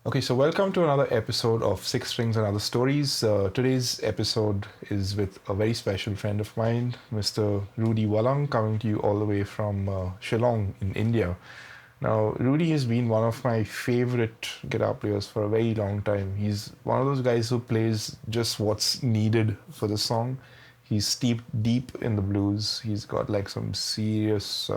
Okay, so welcome to another episode of Six Strings and Other Stories. Today's episode is with a very special friend of mine, Mr. Rudy Wallang, coming to you all the way from Shillong in India. Now, Rudy has been one of my favorite guitar players for a very long time. He's one of those guys who plays just what's needed for the song. He's steeped deep in the blues. He's got like some serious,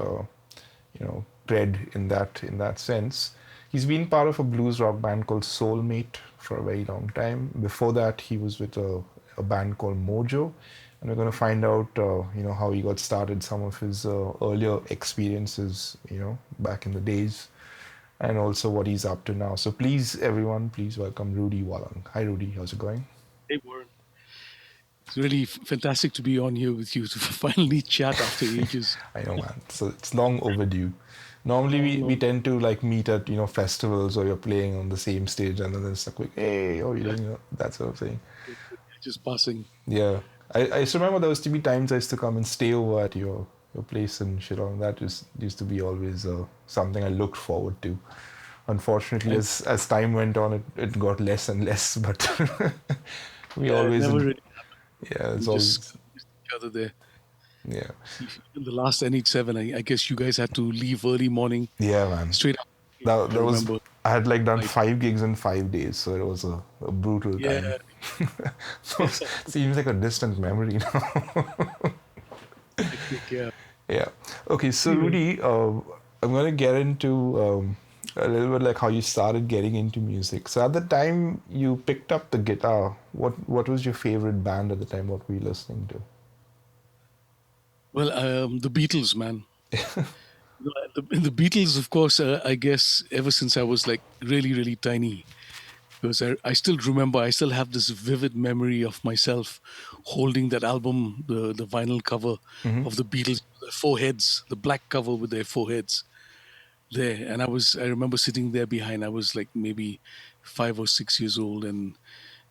cred in that sense. He's been part of a blues rock band called Soulmate for a very long time. Before that, he was with a band called Mojo, and we're going to find out, how he got started, some of his earlier experiences, back in the days, and also what he's up to now. So please, everyone, please welcome Rudy Wallang. Hi, Rudy. How's it going? Hey, Warren. It's really fantastic to be on here with you to finally chat after ages. I know, man. So it's long overdue. Normally, Long, we long. tend to like meet at festivals or you're playing on the same stage, and then there's a quick hey, how are you doing? That sort of thing. Just passing. Yeah, I used to remember there used to be times I used to come and stay over at your place in Shillong. That just used to be always something I looked forward to. Unfortunately, And as time went on, it got less and less. But we yeah, always, never really. yeah, it's We just always, missed each other there. yeah, In the last NH7, I guess you guys had to leave early morning, yeah, man. straight up. I That was remember. I had like done Right. 5 gigs in 5 days, so it was a brutal Yeah. time. So it seems like a distant memory now. Hectic, yeah. Yeah. Okay, so Anyway, Rudy, I'm gonna get into a little bit like how you started getting into music. So at the time you picked up the guitar, what was your favorite band at the time? What were you listening to? well, the Beatles, man. The Beatles, of course, I guess ever since I was like really, really tiny. Because I still remember, I still have this vivid memory of myself holding that album, the vinyl cover Mm-hmm. of the Beatles, the four heads, the black cover with their four heads there. And I remember sitting there behind, I was like maybe 5 or 6 years old, and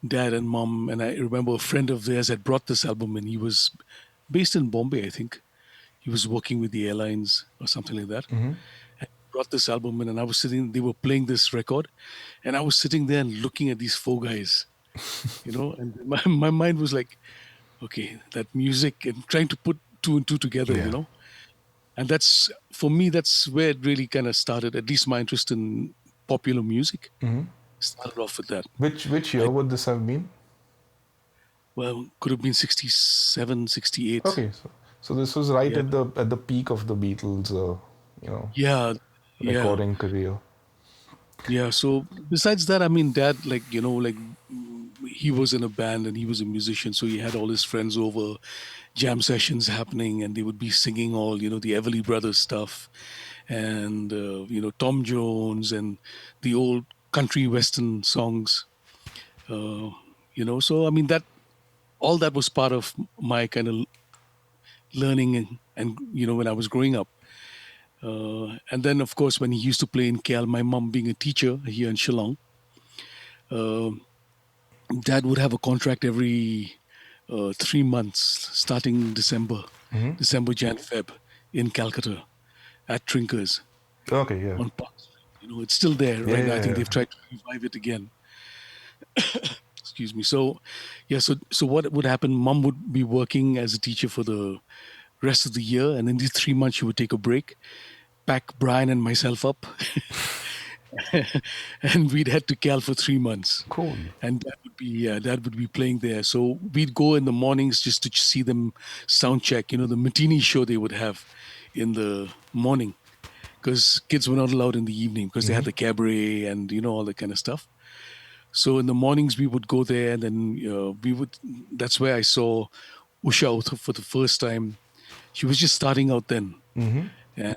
dad and mom, and I remember a friend of theirs had brought this album, and he was based in Bombay, I think. He was working with the airlines or something like that. Mm-hmm. And brought this album in, and I was sitting, they were playing this record, and I was sitting there and looking at these four guys, and my mind was like, okay, that music, and trying to put two and two together, Yeah. and that's, for me, that's where it really kind of started, at least my interest in popular music Mm-hmm. started off with that. Which I year would this have been? Well, could have been 67, 68. Okay, so this was right Yeah, at the peak of the Beatles, you know, yeah, yeah, recording career. yeah. So besides that, I mean, dad, like, he was in a band and he was a musician, so he had all his friends over, jam sessions happening, and they would be singing all, the Everly Brothers stuff, and Tom Jones and the old country western songs. Uh, so I mean, that all that was part of my kind of learning, and when I was growing up. And then, of course, when he used to play in KL, my mom being a teacher here in Shillong, uh, dad would have a contract every 3 months, starting Mm-hmm. December, Jan, Feb, in Calcutta at Trinkers Okay, yeah. on Park Street. It's still there Yeah, right now. I yeah, think yeah. they've tried to revive it again. Excuse me. So, yeah. So what would happen? Mom would be working as a teacher for the rest of the year, and in these 3 months, she would take a break, pack Brian and myself up, and we'd head to Cal for 3 months. Cool. And dad would be playing there. So we'd go in the mornings just to see them sound check. The matinee show they would have in the morning, because kids were not allowed in the evening because they Mm-hmm. had the cabaret and all that kind of stuff. So in the mornings we would go there, and then we would. That's where I saw Usha for the first time. She was just starting out then, Mm-hmm. and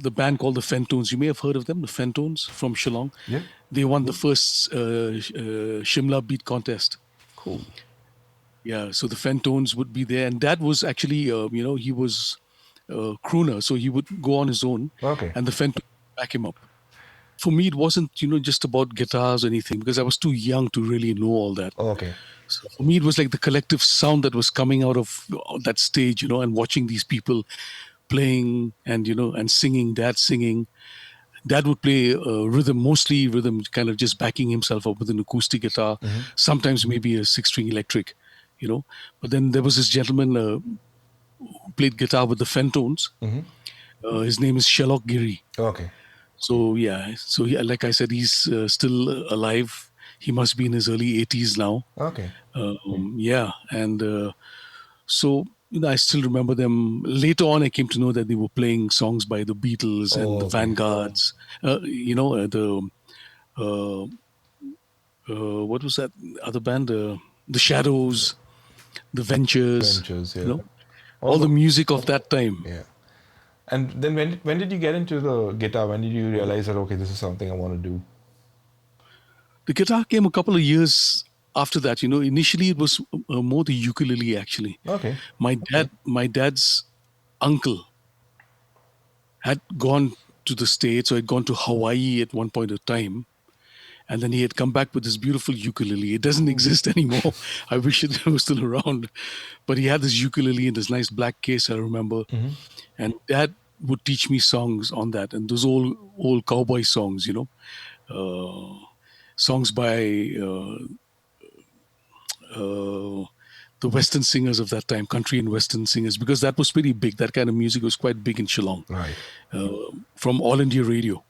the band called the Fentones. You may have heard of them, the Fentones from Shillong. Yeah. They won the first Shimla Beat contest. Cool. Yeah, so the Fentones would be there, and Dad was actually, he was a crooner, so he would go on his own, Okay. and the Fentones would back him up. For me, it wasn't, just about guitars or anything, because I was too young to really know all that. Okay. So for me, it was like the collective sound that was coming out of that stage, and watching these people playing and and singing, Dad singing. Dad would play rhythm, mostly rhythm, kind of just backing himself up with an acoustic guitar, sometimes maybe a six-string electric, you know. But then there was this gentleman who played guitar with the Fentones. His name is Shillong Giri. Okay. So yeah, so yeah, like I said, he's still alive. He must be in his early 80s now. Okay. Yeah, and so I still remember them. Later on, I came to know that they were playing songs by the Beatles and Oh, the okay. Vanguards. Uh, what was that other band? The Shadows, the Ventures. Ventures, You yeah. know, All all the the music of that time. yeah. And then when did you get into the guitar? When did you realize that okay, this is something I want to do? The guitar came a couple of years after that. Initially it was more the ukulele. Actually, Okay. my dad's uncle had gone to the States or had gone to Hawaii at one point of time. And then he had come back with this beautiful ukulele. It doesn't exist anymore. I wish it was still around. But he had this ukulele in this nice black case, I remember. And dad would teach me songs on that. And those old cowboy songs, songs by uh, the Western singers of that time, country and Western singers, because that was pretty big. That kind of music was quite big in Shillong, Right. from All India Radio.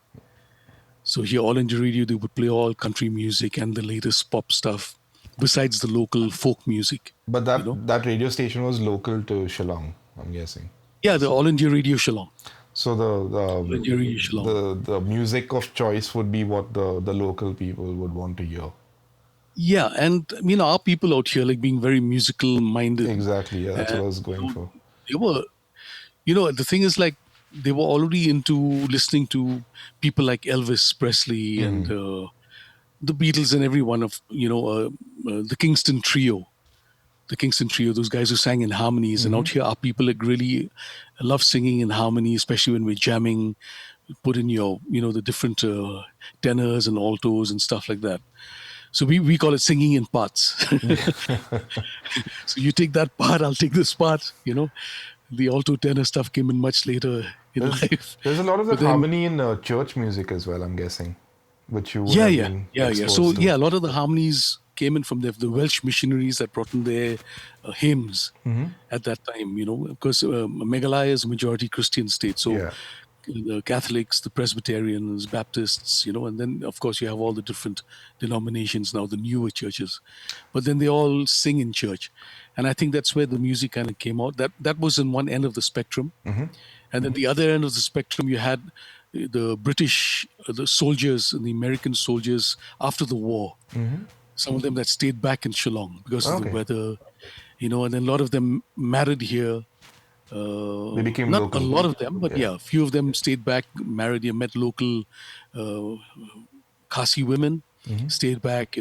So here, All India Radio, they would play all country music and the latest pop stuff, besides the local folk music. But You know, that radio station was local to Shillong, I'm guessing. yeah, the All India Radio Shillong, So All India Radio Shillong. the music of choice would be what the local people would want to hear. Yeah, and our people out here like being very musical minded, Exactly. Yeah, that's what I and was going for. they were, the thing is like they were already into listening to people like Elvis Presley and the Beatles and every one of the Kingston Trio. The Kingston Trio, those guys who sang in harmonies. And out here, our people like really love singing in harmony, especially when we're jamming. Put in the different tenors and altos and stuff like that. So we call it singing in parts. So you take that part, I'll take this part. The alto tenor stuff came in much later in life. There's a lot of But that then, harmony in church music as well, I'm guessing, which you would yeah, have yeah, been yeah, yeah. So exposed to. yeah, a lot of the harmonies came in from the Welsh missionaries that brought in their hymns at that time. Because Meghalaya is a majority Christian state, so Yeah. the Catholics, the Presbyterians, Baptists, and then of course you have all the different denominations now, the newer churches, but then they all sing in church, and I think that's where the music kind of came out. That was in one end of the spectrum, and then the other end of the spectrum you had the British, the soldiers and the American soldiers after the war. Some of them that stayed back in Shillong because of the Okay. weather, and then a lot of them married here. They became Not a local. lot of them, but Yeah. yeah, a few of them stayed back, married, met local uh, Khasi women, stayed back,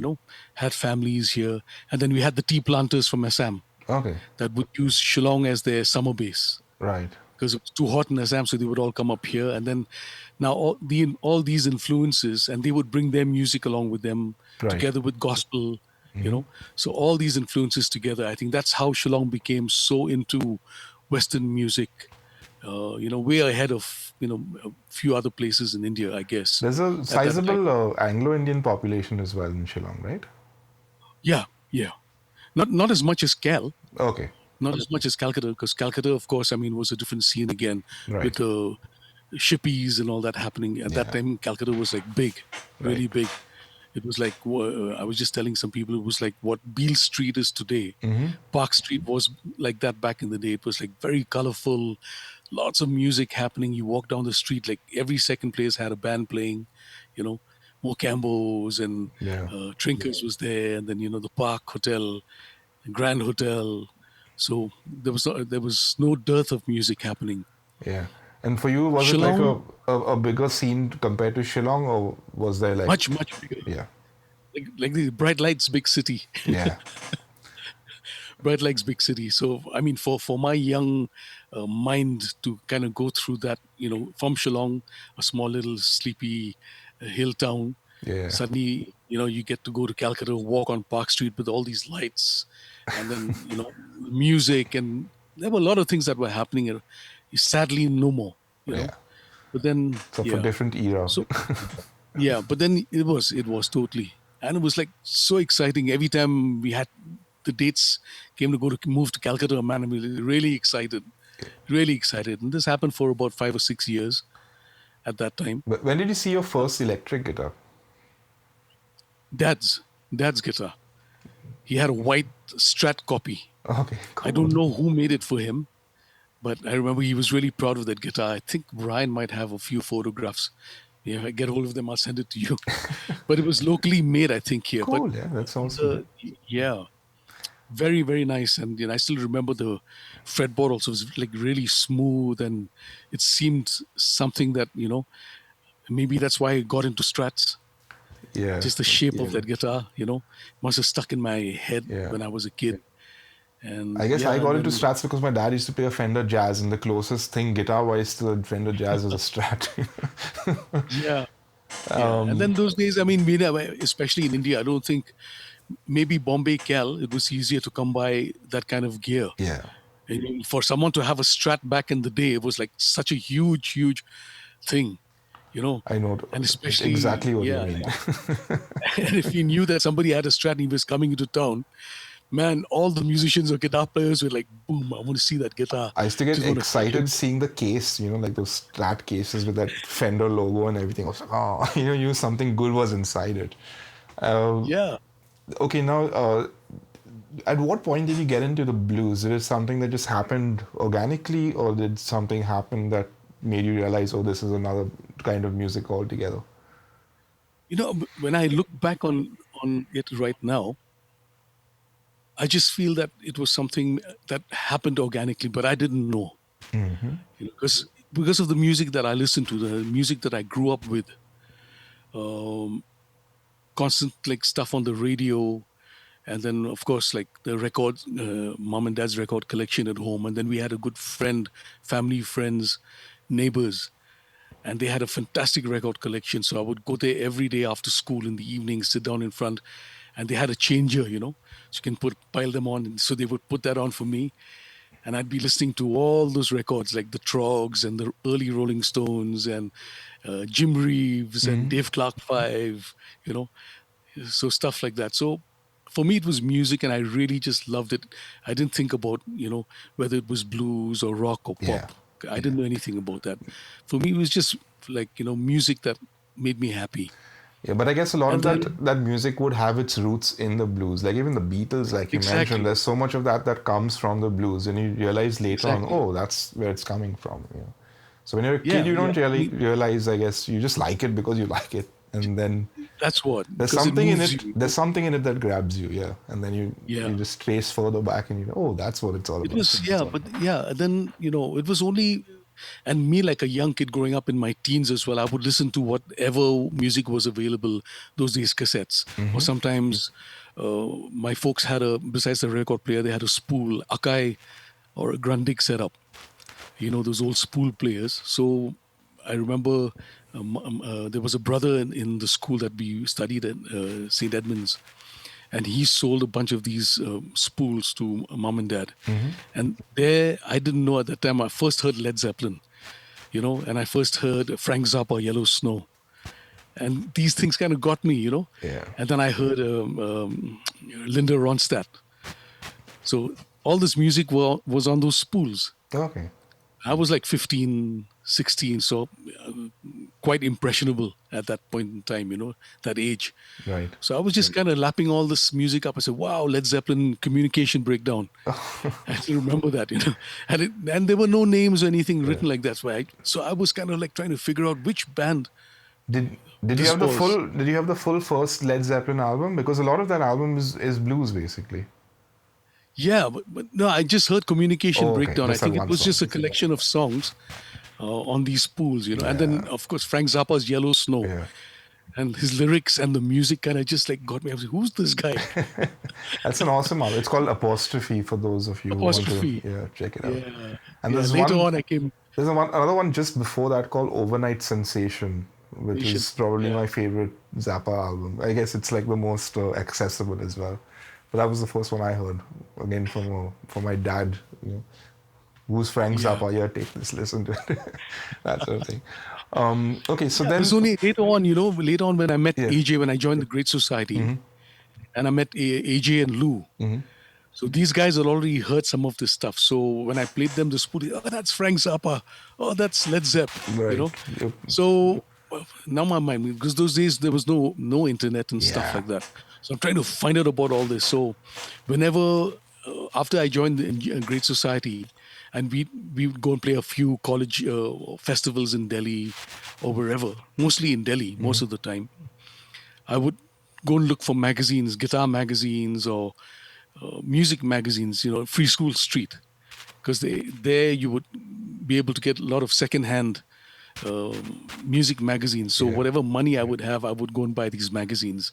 had families here. And then we had the tea planters from Assam Okay. that would use Shillong as their summer base Right. because it was too hot in Assam, so they would all come up here. And then now all these influences, and they would bring their music along with them Right. together with gospel. So all these influences together, I think that's how Shillong became so into Western music. Way ahead of a few other places in India, I guess, There's a at that time. sizable Anglo-Indian population as well in Shillong, right? Yeah, yeah. Not as much as Okay. not as much as Calcutta, because Calcutta, of course, was a different scene again with Right. the shippies and all that happening. At that Yeah. time, Calcutta was like big, Right. really big. It was like I was just telling some people it was like what Beale Street is today. Park Street was like that back in the day. It was like very colorful, lots of music happening. You walk down the street, like every second place had a band playing. You know, Mocambos and Yeah. Trinkers was there, and then the Park Hotel, the Grand Hotel. So there was no dearth of music happening. Yeah. And for you, was it like Shillong, a bigger scene compared to Shillong, or was there like, much bigger. yeah, Like the bright lights, big city. yeah, Bright Lights big city. So for my young mind to kind of go through that, from Shillong, a small little sleepy hill town, yeah, suddenly you get to go to Calcutta, walk on Park Street with all these lights, and then music, and there were a lot of things that were happening. Sadly, no more. You know, yeah? But then, So for yeah. different era. So yeah, but then it was totally, and it was like so exciting every time we had the dates came to go to move to Calcutta. Man, I mean, really excited, and this happened for about 5 or 6 years at that time. But when did you see your Uh, first electric guitar? dad's dad's guitar. He had a white Strat copy. Okay, I cool. don't know who made it for him, but I remember he was really proud of that guitar. I think Brian might have a few photographs. Yeah, if I get hold of them, I'll send it to you. But it was locally made, I think, here. But Cool, yeah, that's awesome. the yeah, very very nice, and I still remember the fretboard also was like really smooth, and it seemed something that maybe that's why I got into Strats. Yeah, Just the shape of that guitar, must have stuck in my head yeah. when I was a kid. I And guess I yeah, got and into then Strats because my dad used to play a Fender Jazz, and the closest thing guitar-wise to a Fender Jazz was a Strat. yeah, yeah, and then those days, I mean, especially in India, I don't think maybe Bombay Cal, it was easier to come by that kind of gear. Yeah, And for someone to have a Strat back in the day, it was like such a huge thing, you know, I know and especially exactly what you yeah, mean. and if you knew that somebody had a Strat and he was coming into town, man, all the musicians or guitar players were like, boom, I want to see that guitar. I used to get Just want to touch it. excited seeing the case, like those Strat cases with that Fender logo and everything. I was like, oh, you something good was inside it. Uh, Yeah. okay, now, at what point did you get into the blues? Is it something that just happened organically, or did something happen that made you realize, oh, this is another kind of music altogether? When I look back on it right now, I just feel that it was something that happened organically, but I didn't know. Because of the music that I listened to, the music that I grew up with, um, constant like stuff on the radio, and then of course like the records, mom and dad's record collection at home, and then we had a good friend, family, friends, neighbors, and they had a fantastic record collection. So I would go there every day after school in the evening, sit down in front, and they had a changer, so you can pile them on. And so they would put that on for me, and I'd be listening to all those records like the Trogs and the early Rolling Stones and Jim Reeves and Dave Clark Five, you know, so stuff like that. So for me, it was music, and I really just loved it. I didn't think about whether it was blues or rock or Yeah. pop. I didn't know anything about that. For me, it was just like music that made me happy. Yeah, but I guess a lot And of then that music would have its roots in the blues. Like even the Beatles, like you mentioned, exactly, there's so much of that comes from the blues, and you realize later on, exactly, oh, that's where it's coming from. So when you're a kid, yeah, you yeah. don't I really mean, realize. I guess you just like it because you like it, and then that's what there's because it something in moves it. you. There's something in it that grabs you, yeah. And then you Yeah. just trace further back, and oh, that's what it's all It about. was, yeah, but yeah, and then, it was only, and me, like a young kid growing up in my teens as well, I would listen to whatever music was available those days, cassettes. Or sometimes my folks had besides the record player, they had a spool, Akai or a Grundig setup, those old spool players. So I remember there was a brother in the school that we studied at St. Edmunds, and he sold a bunch of these spools to mom and dad. And there, I didn't know at that time. I first heard Led Zeppelin, and I first heard Frank Zappa, Yellow Snow, and these things kind of got me. Yeah. And then I heard Linda Ronstadt. So all this music was on those spools. Okay. I was like 15, 16, so quite impressionable at that point in time, that age. Right. So I was just kind of lapping all this music up. I said, wow, Led Zeppelin Communication Breakdown. I still remember that. And there were no names or anything Yeah. written like that. So I was kind of like trying to figure out which band Did you this have the was. full first Led Zeppelin album? Because a lot of that album is blues basically. Yeah, but no, I just heard Communication Oh, okay. Breakdown. I Just that think it one was song. just a collection of songs on these spools, And then, Yeah. of course, Frank Zappa's Yellow Snow. Yeah. And his lyrics and the music kind of just like got me. I was like, who's this guy? That's an awesome album. It's called Apostrophe for those of you who want to Apostrophe. check it out. Yeah. And Yeah. there's Later one on, I came. there's another one just before that called Overnight Sensation, which is probably Yeah. my favorite Zappa album. I guess it's like the most accessible as well. But that was the first one I heard. Again from my dad, who's Frank Yeah. Zappa? Yeah, take this, listen to it. That sort of thing. Okay, so Yeah, it then, was only later on when I met yeah. AJ, when I joined the Great Society, and I met AJ and Lou. So these guys had already heard some of this stuff. So when I played them the spool, oh, that's Frank Zappa. Oh, that's Led Zepp. You Right. know. So now my mind, because those days there was no internet and stuff Yeah. like that. So I'm trying to find out about all this. So whenever after I joined the Great Society, and we would go and play a few college festivals in Delhi or wherever, mostly in Delhi most of the time. I would go and look for magazines, guitar magazines or music magazines, Free School Street, because there you would be able to get a lot of secondhand music magazines. So Yeah. whatever money I would have, I would go and buy these magazines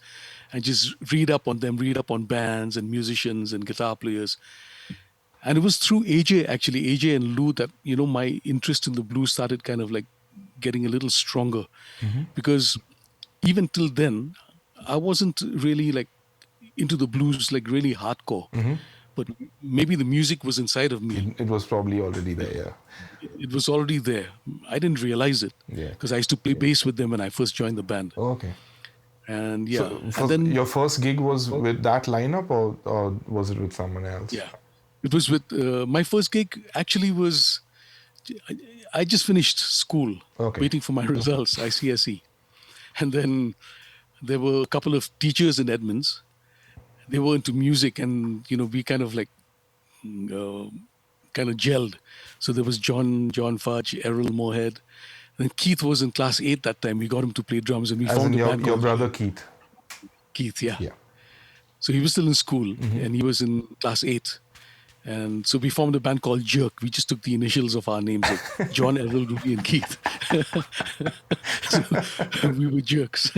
and just read up on them, read up on bands and musicians and guitar players. And it was through AJ, actually, AJ and Lou, that my interest in the blues started kind of like getting a little stronger, because even till then I wasn't really like into the blues like really hardcore, but maybe the music was inside of me. It was probably already there. Yeah. It was already there. I didn't realize it Yeah. because I used to play bass with them when I first joined the band. Okay. And yeah, So, and then your first gig was with that lineup, or was it with someone else? yeah, it was with my first gig. Actually, was I, I just finished school, Okay. waiting for my results, ICSE, and then there were a couple of teachers in Edmonds. They were into music, and we kind of like uh, kind of gelled. So there was John Fudge, Errol Moorhead, and Keith was in class 8 that time. We got him to play drums, and we As in formed a band your called brother Keith. Keith. Yeah. Yeah. So he was still in school, and he was in class 8. And so we formed a band called Jerk. We just took the initials of our names, like John, Errol, Rudy, and Keith. So we were jerks.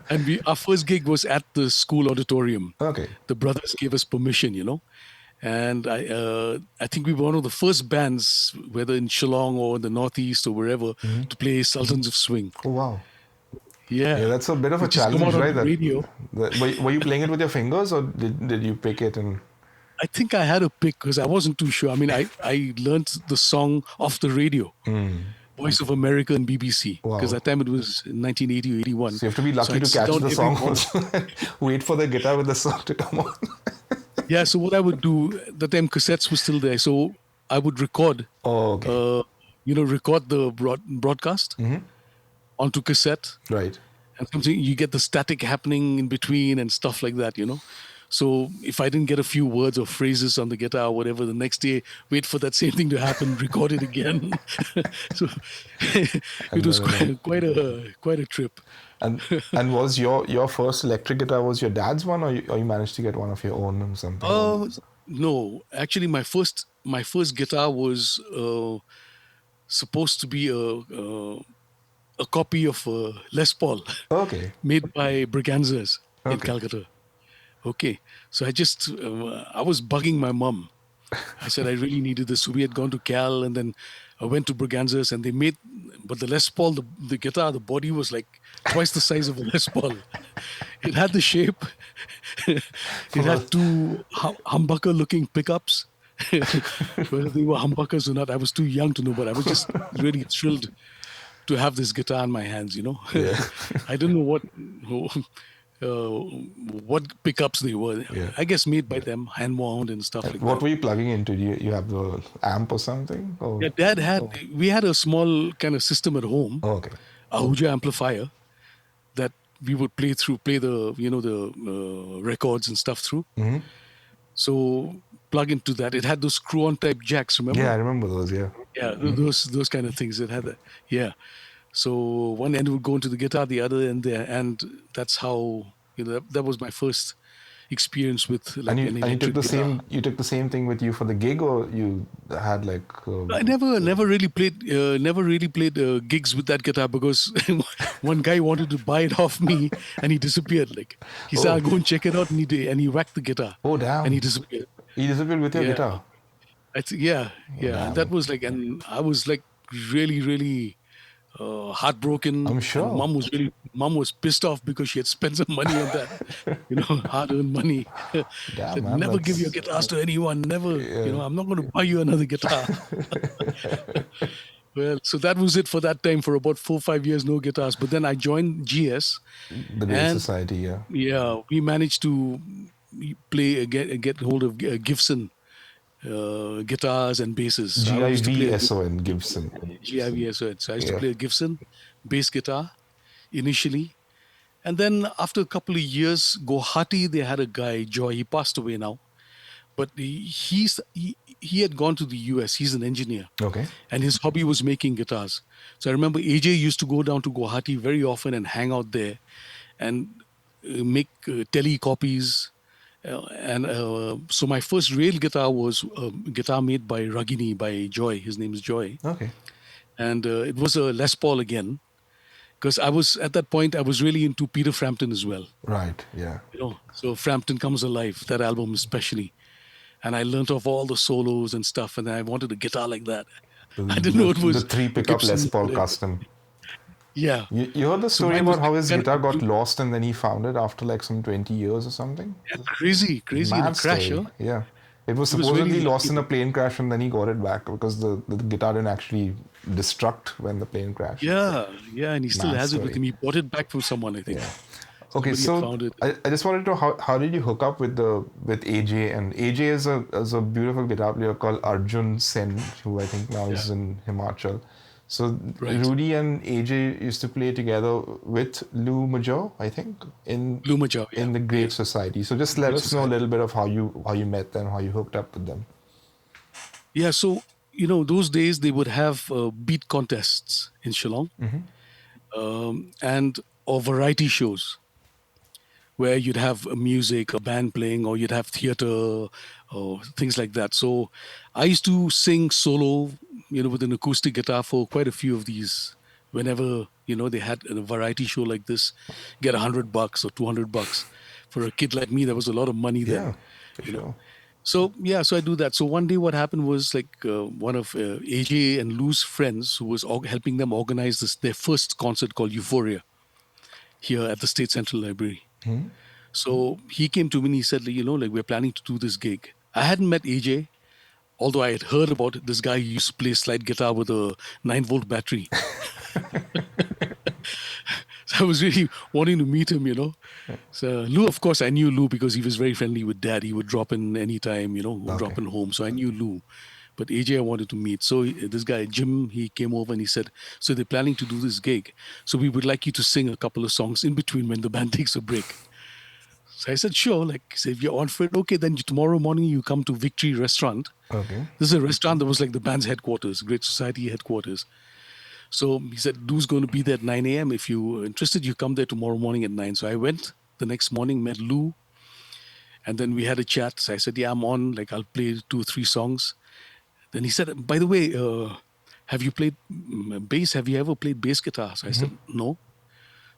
And our first gig was at the school auditorium. Okay. The brothers gave us permission, and I think we were one of the first bands, whether in Shillong or in the Northeast or wherever, to play Sultans of Swing. Oh wow. Yeah, Yeah, that's a bit of a it just come challenge, out on right? the radio. Were you playing it with your fingers, or did you pick it and? I think I had a pick because I wasn't too sure. I mean, I learned the song off the radio, Voice of America and BBC, because Wow. that time it was in 1980 or 81. So you have to be So lucky I'd to sit catch down the every song morning. also. Wait for the guitar with the song to come on. Yeah, so what I would do, the time cassettes were still there, so I would record, Oh, okay. record the broadcast onto cassette, Right. and something you get the static happening in between and stuff like that. So if I didn't get a few words or phrases on the guitar or whatever, the next day wait for that same thing to happen, record it again. So it was quite a trip. And and was your first electric guitar was your dad's one, or you managed to get one of your own or something? No, actually, my first guitar was supposed to be a copy of Les Paul, Okay. made by Braganzas in Okay. Calcutta. Okay, so I was bugging my mom. I said I really needed this. So we had gone to Cal, and then I went to Braganzas, and they made, but the Les Paul, the guitar, the body was like twice the size of a Les Paul. It had the shape. It had two humbucker-looking pickups. Whether they were humbuckers or not, I was too young to know, but I was just really thrilled to have this guitar in my hands. Yeah. I didn't know what pickups they were. Yeah. I guess made by them, hand wound and stuff like What that. were you plugging into? Do you have the amp or something? Or? Yeah, we had a small kind of system at home, Oh, okay. a Huja amplifier that we would play the records and stuff through. So plug into that. It had those screw-on type jacks. Remember? Yeah, I remember those. Yeah. Yeah, those kind of things. It had that. Yeah. So one end would go into the guitar, the other end there, and that's how that was my first experience with like And an you electric took the guitar. same thing with you for the gig, or you had like I never really played gigs with that guitar because one guy wanted to buy it off me and he disappeared. Like he said, "I'll go and check it out," and he whacked the guitar. Oh, damn. And he disappeared. You disappeared with your Yeah. guitar. Yeah. And that was like, and I was like really, really heartbroken. I'm sure. And mom was pissed off because she had spent some money on that, hard-earned money. Damn, Said, man, never give that's- your guitars to anyone. Never, I'm not going to buy you another guitar. Well, so that was it for that time. For about 4 5 years, no guitars. But then I joined GS, The Great and Society, yeah. yeah, we managed to play get hold of Gibson guitars and basses. So I used to play a GIVSON Gibson. GIVS. So I used to Yeah. play a Gibson bass guitar initially, and then after a couple of years, Guwahati, they had a guy, Joy. He passed away now, but he had gone to the US. He's an engineer, Okay. and his hobby was making guitars. So I remember AJ used to go down to Guwahati very often and hang out there and make tele copies. So my first real guitar was a guitar made by Ragini, by Joy. His name is Joy, Okay. and it was a Les Paul again. Because I was at that point, I was really into Peter Frampton as well. Right. Yeah. So Frampton Comes Alive, that album especially, and I learnt of all the solos and stuff, and I wanted a guitar like that. The, I didn't know it the was three a pickup Les Gibson, Paul whatever. custom. Yeah. You heard the So story mine was about how his kind guitar of got lost and then he found it after like some 20 years or something? crazy in a Mad crash, story. huh? Yeah. It was He was really supposedly lost lucky. in a plane crash and then he got it back because the guitar didn't actually destruct when the plane crashed. Yeah, and he still Mad has it with story. him. He bought it back from someone, I think. Yeah. Okay, Somebody had so found it. I just wanted to know how did you hook up with the with AJ, and AJ is a beautiful guitar player called Arjun Sen, who I think now Yeah, is in Himachal. So right. Rudy and AJ used to play together with Lou Majo, I think, Lumaja, yeah, in the yeah. Great Society. So just let Great us know a Society. little bit of how you met them, how you hooked up with them. Yeah, so those days they would have beat contests in Shillong, and or variety shows where you'd have music, a band playing, or you'd have theater or things like that. So I used to sing solo, with an acoustic guitar for quite a few of these. Whenever they had a variety show like this, get $100 or $200 for a kid like me. That was a lot of money then, Yeah, for you know. sure. So yeah, so I do that. So one day, what happened was like one of AJ and Lou's friends who was helping them organize their first concert called Euphoria here at the State Central Library. So he came to me and he said, like we're planning to do this gig. I hadn't met AJ, although I had heard about it. This guy who used to play slide guitar with a 9-volt battery. So I was really wanting to meet him. So Lou, of course, I knew Lou because he was very friendly with Dad. He would drop in anytime, Okay. drop in home. So I knew Lou. But AJ, I wanted to meet. So this guy, Jim, he came over and he said, so they're planning to do this gig. So we would like you to sing a couple of songs in between when the band takes a break. So I said, sure. Like, say, if you're on for it, okay, then tomorrow morning you come to Victory Restaurant. Okay. This is a restaurant that was like the band's headquarters, Great Society headquarters. So he said, Lou's going to be there at 9 a.m. If you're interested, you come there tomorrow morning at 9. So I went the next morning, met Lou, and then we had a chat. So I said, yeah, I'm on. Like, I'll play 2 or 3 songs. Then he said, by the way, have you played bass? Have you ever played bass guitar? So I said, no.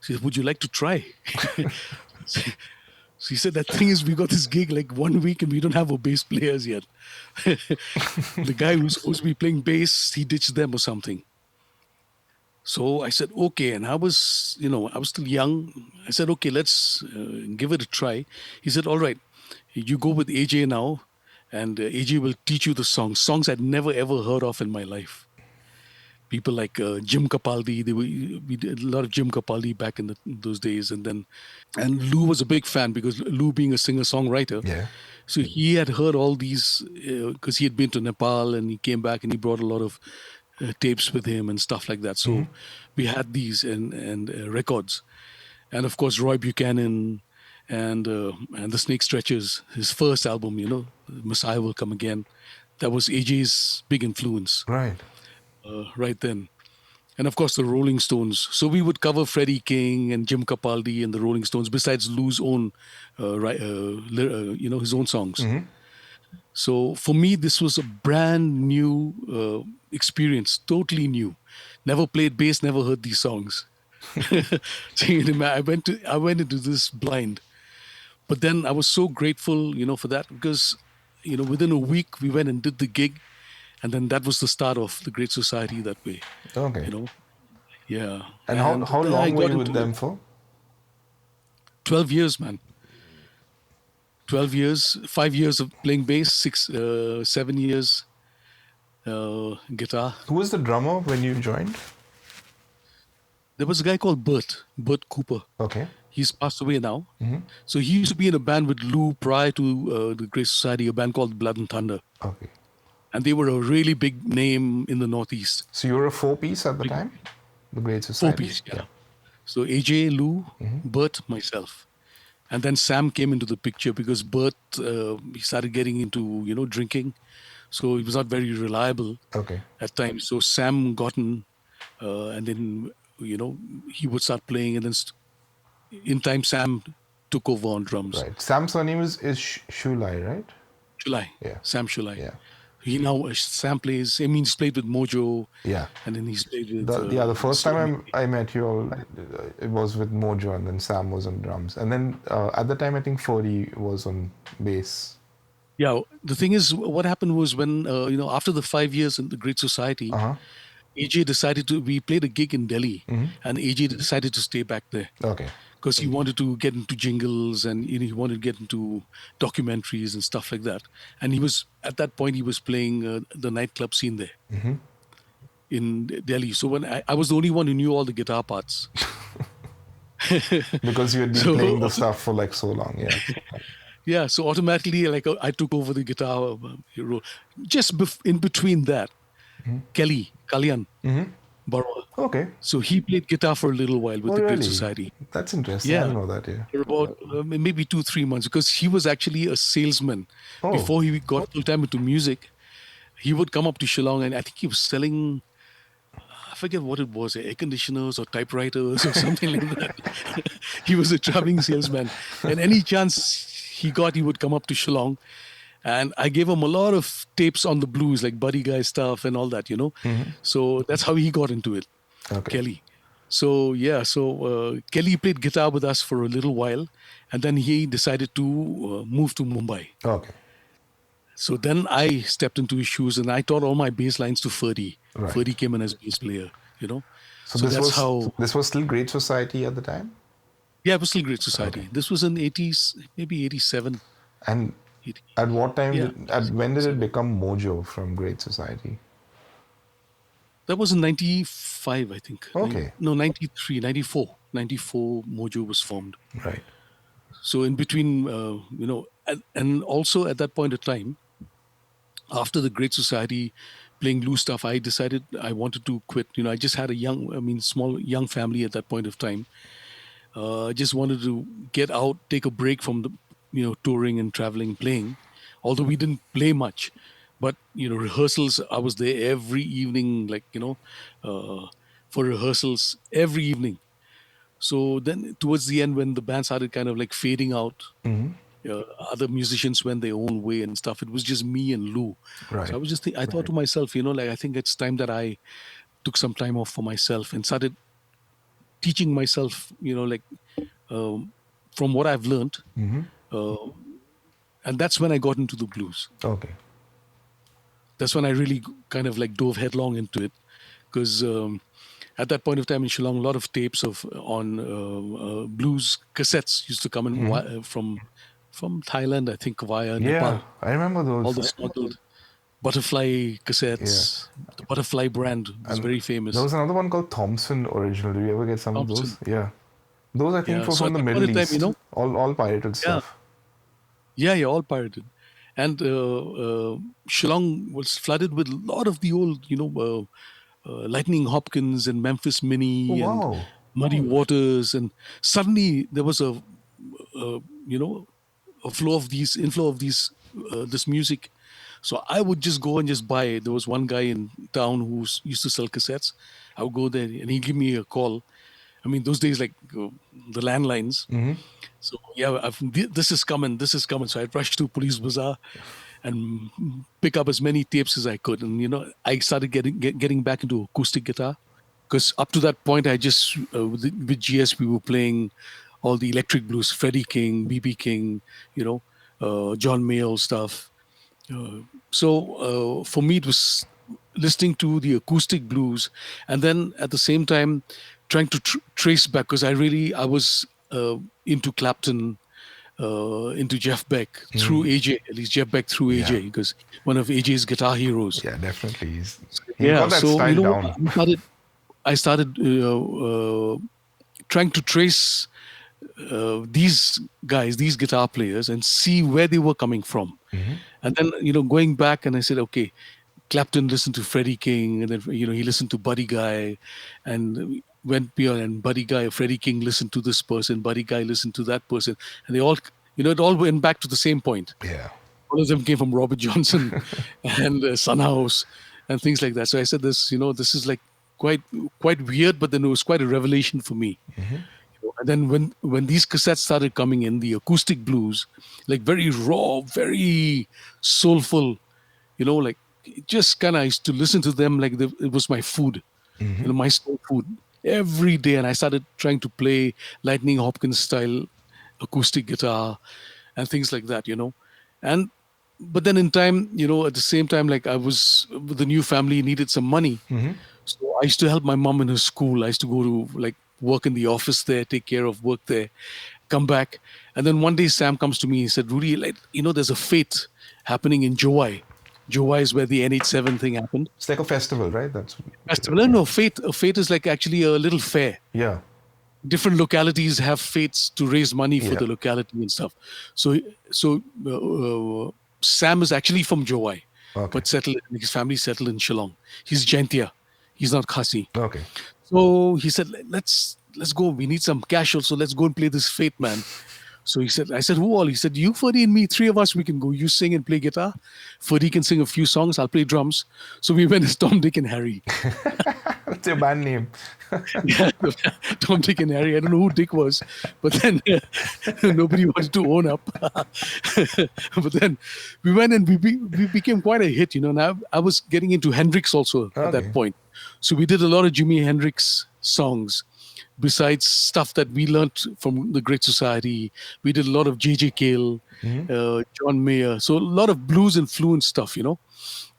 He said, would you like to try? So he said, that thing is, we got this gig like 1 week and we don't have our bass players yet. The guy who's supposed to be playing bass, he ditched them or something. So I said, okay. And I was still young. I said, okay, let's give it a try. He said, all right, you go with AJ now, and AJ will teach you the songs I'd never ever heard of in my life. People like Jim Capaldi, we did a lot of Jim Capaldi back in those days. And Lou was a big fan because Lou being a singer-songwriter, Yeah. so he had heard all these because he had been to Nepal and he came back and he brought a lot of tapes with him and stuff like that. So we had these and records, and of course Roy Buchanan and the Snake Stretchers, his first album, Messiah Will Come Again. That was AJ's big influence Right. right then. And of course, the Rolling Stones. So we would cover Freddie King and Jim Capaldi and the Rolling Stones, besides Lou's own, his own songs. So for me, this was a brand new experience, totally new. Never played bass, never heard these songs. So, I went into this blind, but then I was so grateful, for that because, within a week we went and did the gig, and then that was the start of the Great Society that way, Okay. you know. Yeah, And and how then I long were got you with into it. them for? 12 years, man. 12 years, 5 years of playing bass, 7 years guitar. Who was the drummer when you joined? There was a guy called Bert Cooper. Okay. He's passed away now. So he used to be in a band with Lou prior to the Great Society, a band called Blood and Thunder. Okay. And they were a really big name in the Northeast. So you were a four-piece at the time? The Great Society? Four-piece, yeah. So AJ, Lou, Bert, myself. And then Sam came into the picture because Bert, he started getting into, drinking. So he was not very reliable Okay. at times. So Sam got in, and then, he would start playing. And then in time, Sam took over on drums. Right. Sam's surname is Shulai, right? Shulai. Yeah. Sam Shulai. Yeah. Sam plays, he's played with Mojo. Yeah. And then he's played with... The first time Soulmate. I met you all, it was with Mojo, and then Sam was on drums. And then at the time, I think Fody was on bass. Yeah, the thing is, what happened was when, after the 5 years in the Great Society, AJ decided we played a gig in Delhi, and AJ decided to stay back there. Okay. Because he wanted to get into jingles and he wanted to get into documentaries and stuff like that. And at that point, he was playing the nightclub scene there in Delhi. So when I was the only one who knew all the guitar parts. Because you had been playing the stuff for like so long, yeah. Yeah, so automatically, I took over the guitar role. Just in between that, Kalyan Barwa. Okay. So he played guitar for a little while with the Great Society. That's interesting. Yeah. I didn't know that, yeah. For about maybe 2-3 months, because he was actually a salesman. Before he got full time into music. He would come up to Shillong, and I think he was selling, I forget what it was, air conditioners or typewriters or something like that. He was a traveling salesman. And any chance he got, he would come up to Shillong. And I gave him a lot of tapes on the blues, like Buddy Guy stuff and all that, So that's how he got into it, Kelly. So, Kelly played guitar with us for a little while. And then he decided to move to Mumbai. Okay. So then I stepped into his shoes and I taught all my bass lines to Ferdy. Right. Ferdy came in as bass player, So this was still Great Society at the time? Yeah, it was still Great Society. This was in 80s, maybe 87. And 80. at what time, when did it become Mojo from Great Society? That was in 95, I think. Okay. No, 93, 94. 94, Mojo was formed. Right. So in between, and also at that point of time, after the Great Society, playing blues stuff, I decided I wanted to quit. I just had a small young family at that point of time. I just wanted to get out, take a break from the, touring and traveling, playing. Although we didn't play much, but rehearsals, I was there every evening, for rehearsals every evening. So then towards the end, when the band started kind of like fading out, other musicians went their own way and stuff. It was just me and Lou. Right. So I was just I thought to myself, I think it's time that I took some time off for myself and started teaching myself, from what I've learned. And that's when I got into the blues. Okay. That's when I really kind of like dove headlong into it. Because at that point of time in Shillong, a lot of tapes on blues cassettes used to come in from Thailand, I think, via Nepal. Yeah, I remember those. All the smuggled butterfly cassettes. Yeah. The Butterfly brand was very famous. There was another one called Thompson Original. Did you ever get some of those? Yeah. Those I think were from the Middle East. Time, all pirated stuff. Yeah, all pirated. And Shillong was flooded with a lot of the old, Lightning Hopkins and Memphis Mini and Muddy Waters. And suddenly there was a inflow of this music. So I would just go and just buy it. There was one guy in town who used to sell cassettes. I would go there and he'd give me a call. I mean, those days, like the landlines. So this is coming. So I'd rush to Police Bazaar and pick up as many tapes as I could. And, I started getting back into acoustic guitar. Because up to that point, I just, with GS, we were playing all the electric blues, Freddie King, B.B. King, John Mayall stuff. So for me, it was listening to the acoustic blues, and then at the same time trying to trace back, because I was into Clapton, into Jeff Beck through AJ, at least Jeff Beck through Yeah. AJ, because one of AJ's guitar heroes. Yeah, definitely. He's Yeah, got that so style down. I started trying to trace these guys, these guitar players, and see where they were coming from. And then, going back, and I said, okay, Clapton listened to Freddie King, and then he listened to Buddy Guy, and went beyond. And Buddy Guy, Freddie King listened to this person, Buddy Guy listened to that person, and they all, it all went back to the same point. Yeah. All of them came from Robert Johnson and Son House and things like that. So I said, this is like quite weird, but then it was quite a revelation for me. And then when these cassettes started coming in, the acoustic blues, like very raw, very soulful, like just kind of, I used to listen to them like it was my food, my soul food every day. And I started trying to play Lightning Hopkins style acoustic guitar and things like that, And but then in time, at the same time, like I was with the new family, needed some money. So I used to help my mom in her school. I used to go to like work in the office there, take care of work there, come back. And then one day Sam comes to me, he said, Rudy, like, there's a fete happening in Jowai. Jowai is where the NH7 thing happened. It's like a festival, right? That's Festival. No, fete. A fete is like actually a little fair. Yeah. Different localities have fetes to raise money for the locality and stuff. So Sam is actually from Jowai, but his family settled in Shillong. He's Jaintia. He's not Khasi. Okay. So he said, let's go. We need some cash also. Let's go and play this fete, man. So I said, who all? He said, you, Ferdy, and me, three of us, we can go. You sing and play guitar. Ferdy can sing a few songs. I'll play drums. So we went as Tom, Dick, and Harry. What's your band name? Yeah, Tom, Dick, and Harry. I don't know who Dick was, but then nobody wanted to own up. But then we went and we became quite a hit, And I was getting into Hendrix also at that point. So we did a lot of Jimi Hendrix songs. Besides stuff that we learnt from the Great Society, we did a lot of J.J. Cale, John Mayer. So a lot of blues influenced stuff,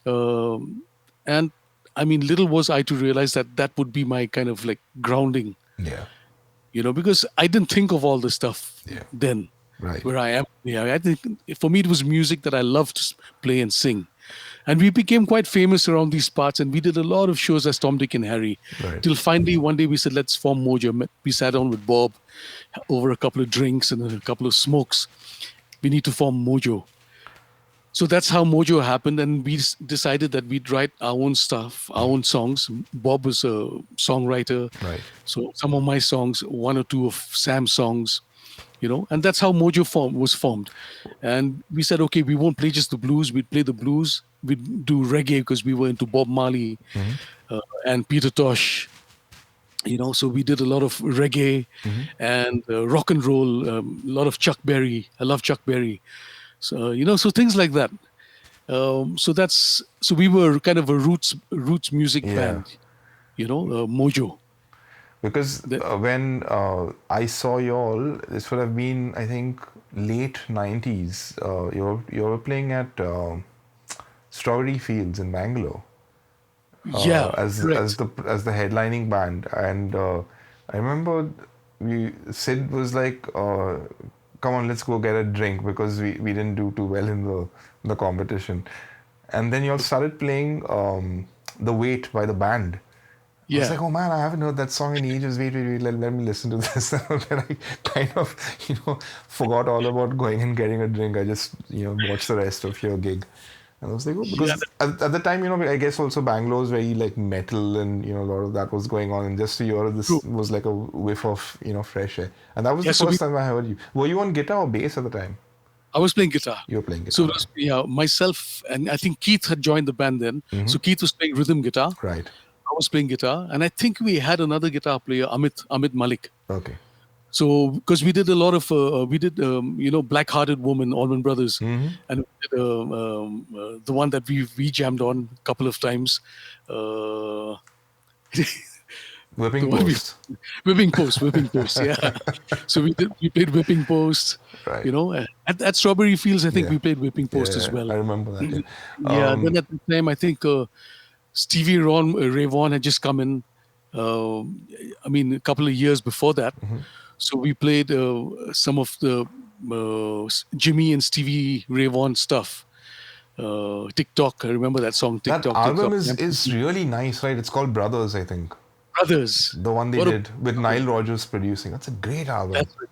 and I mean, little was I to realize that would be my kind of like grounding. Yeah. Because I didn't think of all this stuff then, right, where I am. Yeah, I think for me it was music that I loved to play and sing. And we became quite famous around these parts, and we did a lot of shows as Tom, Dick, and Harry. Right. Till finally, one day we said, let's form Mojo. We sat down with Bob over a couple of drinks and a couple of smokes. We need to form Mojo. So that's how Mojo happened, and we decided that we'd write our own stuff, our own songs. Bob was a songwriter. Right. So some of my songs, one or two of Sam's songs, and that's how Mojo was formed. And we said, okay, we won't play just the blues. We'd play the blues. We'd do reggae because we were into Bob Marley and Peter Tosh. So we did a lot of reggae and rock and roll, a lot of Chuck Berry. I love Chuck Berry. So, so things like that. So we were kind of a roots music band, Mojo. Because when I saw you all, this would have been, I think, late 90s. You were playing at Strawberry Fields in Bangalore. As the headlining band. And I remember Sid was like, come on, let's go get a drink, because we didn't do too well in the competition. And then you all started playing The Weight by the band. I was like, oh man, I haven't heard that song in ages. Wait, let me listen to this. And then I kind of, forgot all about going and getting a drink. I just, watched the rest of your gig. And I was like, oh, because at the time, I guess also Bangalore was very like metal, and, a lot of that was going on. And just to hear this was like a whiff of, fresh air. And that was the first time I heard you. Were you on guitar or bass at the time? I was playing guitar. You were playing guitar. So myself, and I think Keith had joined the band then. So Keith was playing rhythm guitar. Right. I was playing guitar, and I think we had another guitar player, Amit Malik. Okay. So because we did a lot of Black Hearted Woman, Allman Brothers, and we did, the one that we jammed on a couple of times. Whipping Post. Whipping Post, yeah. So we played Whipping Post. Right. At Strawberry Fields, I think we played Whipping Post as well. I remember that. Then at the time, I think Stevie Ray Vaughan had just come in. A couple of years before that. So we played some of the Jimmy and Stevie Ray Vaughan stuff. TikTok, I remember that song, That TikTok, album TikTok. is really nice, right? It's called Brothers, I think. Brothers. The one they What a did with Nile Rodgers producing. That's a great album. that's it.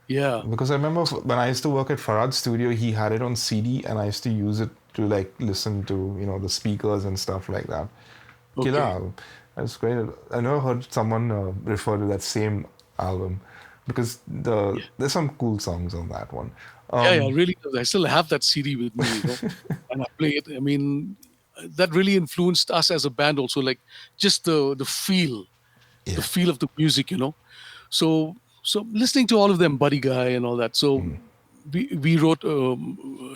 Yeah. Because I remember when I used to work at Farad's studio, he had it on CD, and I used to use it to like listen to the speakers and stuff like that. Killer Okay. album. That's great. I never heard someone refer to that same album because Yeah. there's some cool songs on that one. Yeah, yeah, Um, really. I still have that CD with me, and I play it. I mean, that really influenced us as a band also, like just the yeah. feel of the music. So listening to all of them, Buddy Guy and all that. So we wrote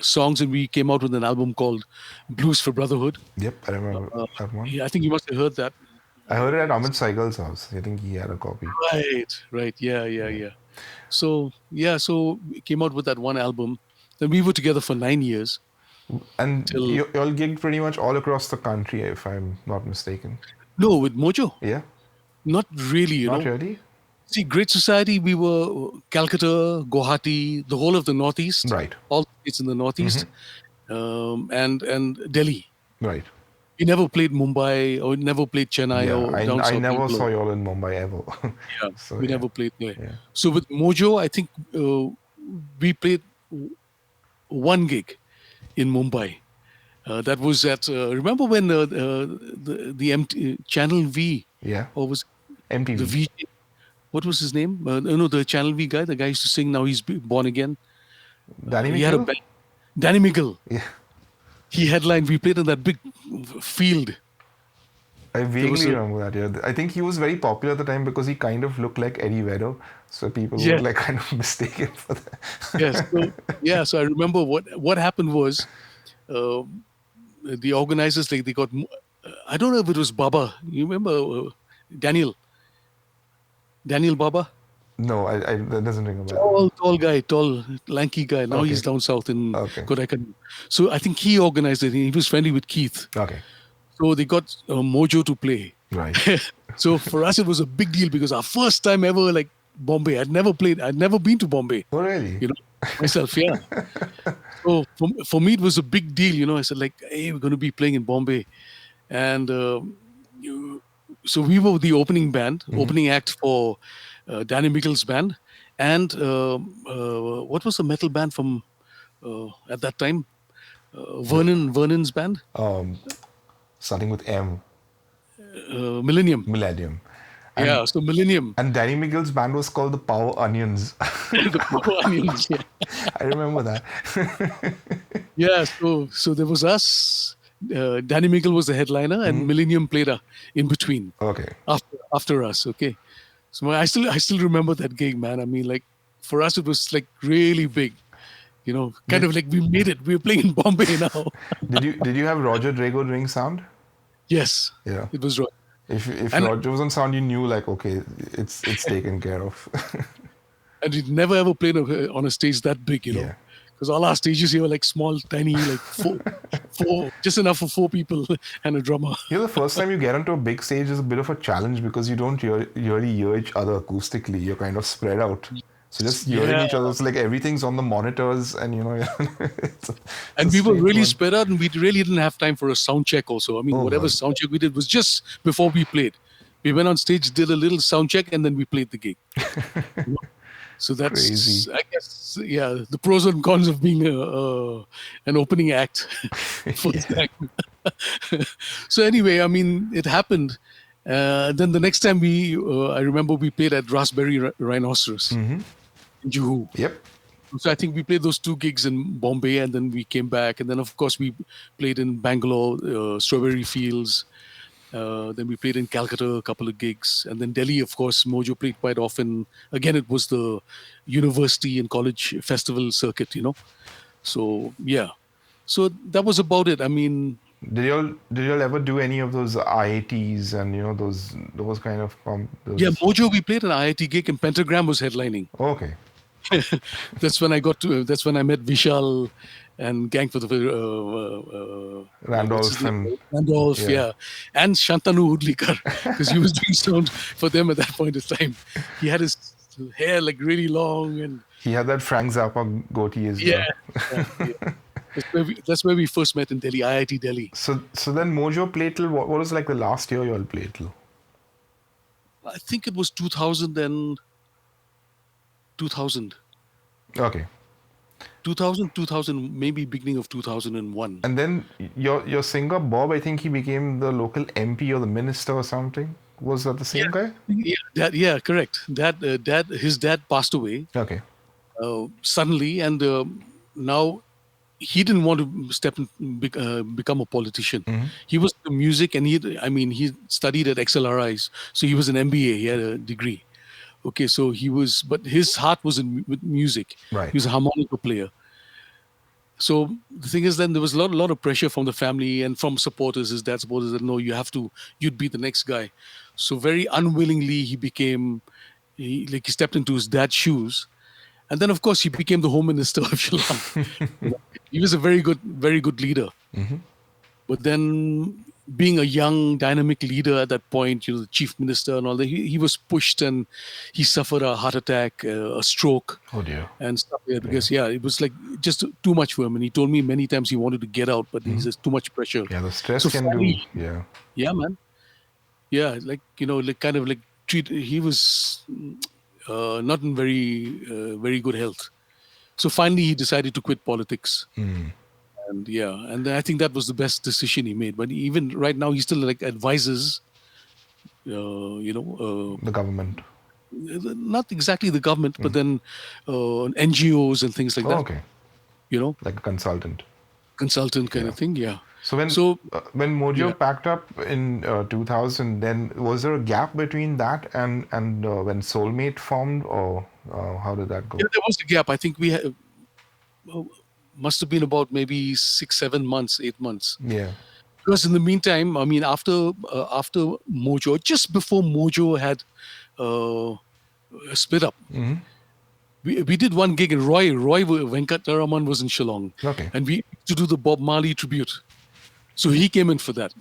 songs and we came out with an album called Blues for Brotherhood. Yep, I remember that one. Yeah, I think you must have heard that. I heard it at Amit Saigal's house. I think he had a copy. Right, right. Yeah, yeah, Yeah. yeah. So we came out with that one album. Then we were together for 9 years And till you all gigged pretty much all across the country, if I'm not mistaken. no with Mojo. Yeah? Not really. Not really? See, Great Society, we were Calcutta, Guwahati, the whole of the Northeast, Right. all the states in the Northeast, and Delhi. Right. We never played Mumbai or never played Chennai Yeah, or down I south. never saw Bangalore. you all in Mumbai ever. Yeah, So, we yeah. never played there. Yeah. So with Mojo, I think we played one gig in Mumbai. That was at remember when the Channel V Yeah. or was the MTV. VJ? What was his name? No, the Channel V guy. The guy used to sing. Now he's born again. Danny He had a McGill? band. Danny Miguel. Yeah. He headlined. We played in that big field. I There was vaguely a remember that. Yeah. I think he was very popular at the time because he kind of looked like Eddie Vedder. So people would yeah, like kind of mistake him for yes. that. So yeah. So I remember what happened was uh, the organizers they got. I don't know if it was Baba. You remember Daniel Baba? No, that doesn't ring a bell. Tall guy, tall, lanky guy. Now he's Okay. down south in Okay. Kodaikanal. So I think he organized it. He was friendly with Keith. Okay. So they got Mojo to play. Right. So for us, it was a big deal because our first time ever, like Bombay. I'd never been to Bombay, Oh, really? myself. Yeah. So for me, it was a big deal. I said, like, hey, we're going to be playing in Bombay. And so we were the opening band, opening act for Danny Mickel's band. And what was the metal band from at that time? Vernon's band, Starting with M, Millennium. Millennium. Yeah, so Millennium. And Danny Miguel's band was called the Power Onions. The Power Onions, yeah. I remember that. Yeah, so there was us. Danny Miguel was the headliner, and Millennium played in between Okay. after us. Okay, so I still remember that gig, man. I mean, like for us, it was like really big. Kind of like we made it. We're playing in Bombay now. Did you have Roger Drago doing sound? Yes, Yeah. it was right. If And Roger was on sound, you knew like okay, it's taken care of. and we'd never ever played on a stage that big, Yeah. because all our stages here were like small, tiny, like four, just enough for 4 people and a drummer. The first time you get onto a big stage is a bit of a challenge because you don't really hear each other acoustically. You're kind of spread out. So just hearing Yeah. each other, it's like everything's on the monitors and it's And a we were strange really one. spread out, and we really didn't have time for a sound check. Also, I mean, Oh, whatever God. sound check we did was just before we played. We went on stage, did a little sound check, and then we played the gig. So that's, Crazy. I guess, yeah, the pros and cons of being an opening act. First time. So anyway, I mean, it happened. Then the next time I remember we played at Raspberry Rhinoceros in Juhu. Yep. So I think we played those 2 gigs in Bombay, and then we came back, and then of course we played in Bangalore, Strawberry Fields. Then we played in Calcutta a couple of gigs, and then Delhi, of course, Mojo played quite often. Again, it was the university and college festival circuit, So yeah, so that was about it. I mean, Did y'all ever do any of those IITs and those kind of yeah, Mojo, we played an IIT gig, and Pentagram was headlining. Okay. That's when I met Vishal and gang for the Randolph what's his name? and Randolph, yeah. yeah, and Shantanu Hudlikar, because he was doing sound for them at that point in time. He had his hair like really long, and He had that Frank Zappa goatee as Yeah, well. yeah. That's where we first met in Delhi, IIT Delhi. So then Mojo played till what was like the last year you all played till? I think it was 2000 and 2000. Okay. 2000, maybe beginning of 2001. And then your singer Bob, I think he became the local MP or the minister or something. Was that the Yeah, same guy? yeah, correct. His dad passed away Okay. suddenly, and now he didn't want to become a politician. He was the music, and he studied at XLRIs, so he was an MBA. He had a degree. Okay, so but his heart was with music. Right. He was a harmonica player. So the thing is, then there was a lot of pressure from the family and from supporters, his dad supporters, that no, you'd be the next guy. So very unwillingly, he stepped into his dad's shoes, and then of course he became the home minister of Shillong. He was a very good leader. But then, being a young, dynamic leader at that point, the chief minister and all that, he was pushed and he suffered a heart attack, a stroke, Oh dear. and stuff like that. Because it was like just too much for him. And he told me many times he wanted to get out, but he's just too much pressure. Yeah, the stress So can do. finally, Yeah. yeah, man, yeah, kind of like he was not in very good health. So finally, he decided to quit politics. And I think that was the best decision he made. But even right now, he still like advises, The government. not exactly the government, but then NGOs and things like Oh, that. okay. Like a consultant. Consultant kind of thing. Yeah. So when Mojo packed up in 2000, then was there a gap between that and when Soulmate formed, or how did that go? Yeah, there was a gap. I think we had, must have been about maybe 6, 7 months, 8 months. Yeah. Because in the meantime, I mean, after Mojo, just before Mojo had split up, we did one gig in Roy Venkataraman was in Shillong. Okay. And we used to do the Bob Marley tribute. So he came in for that.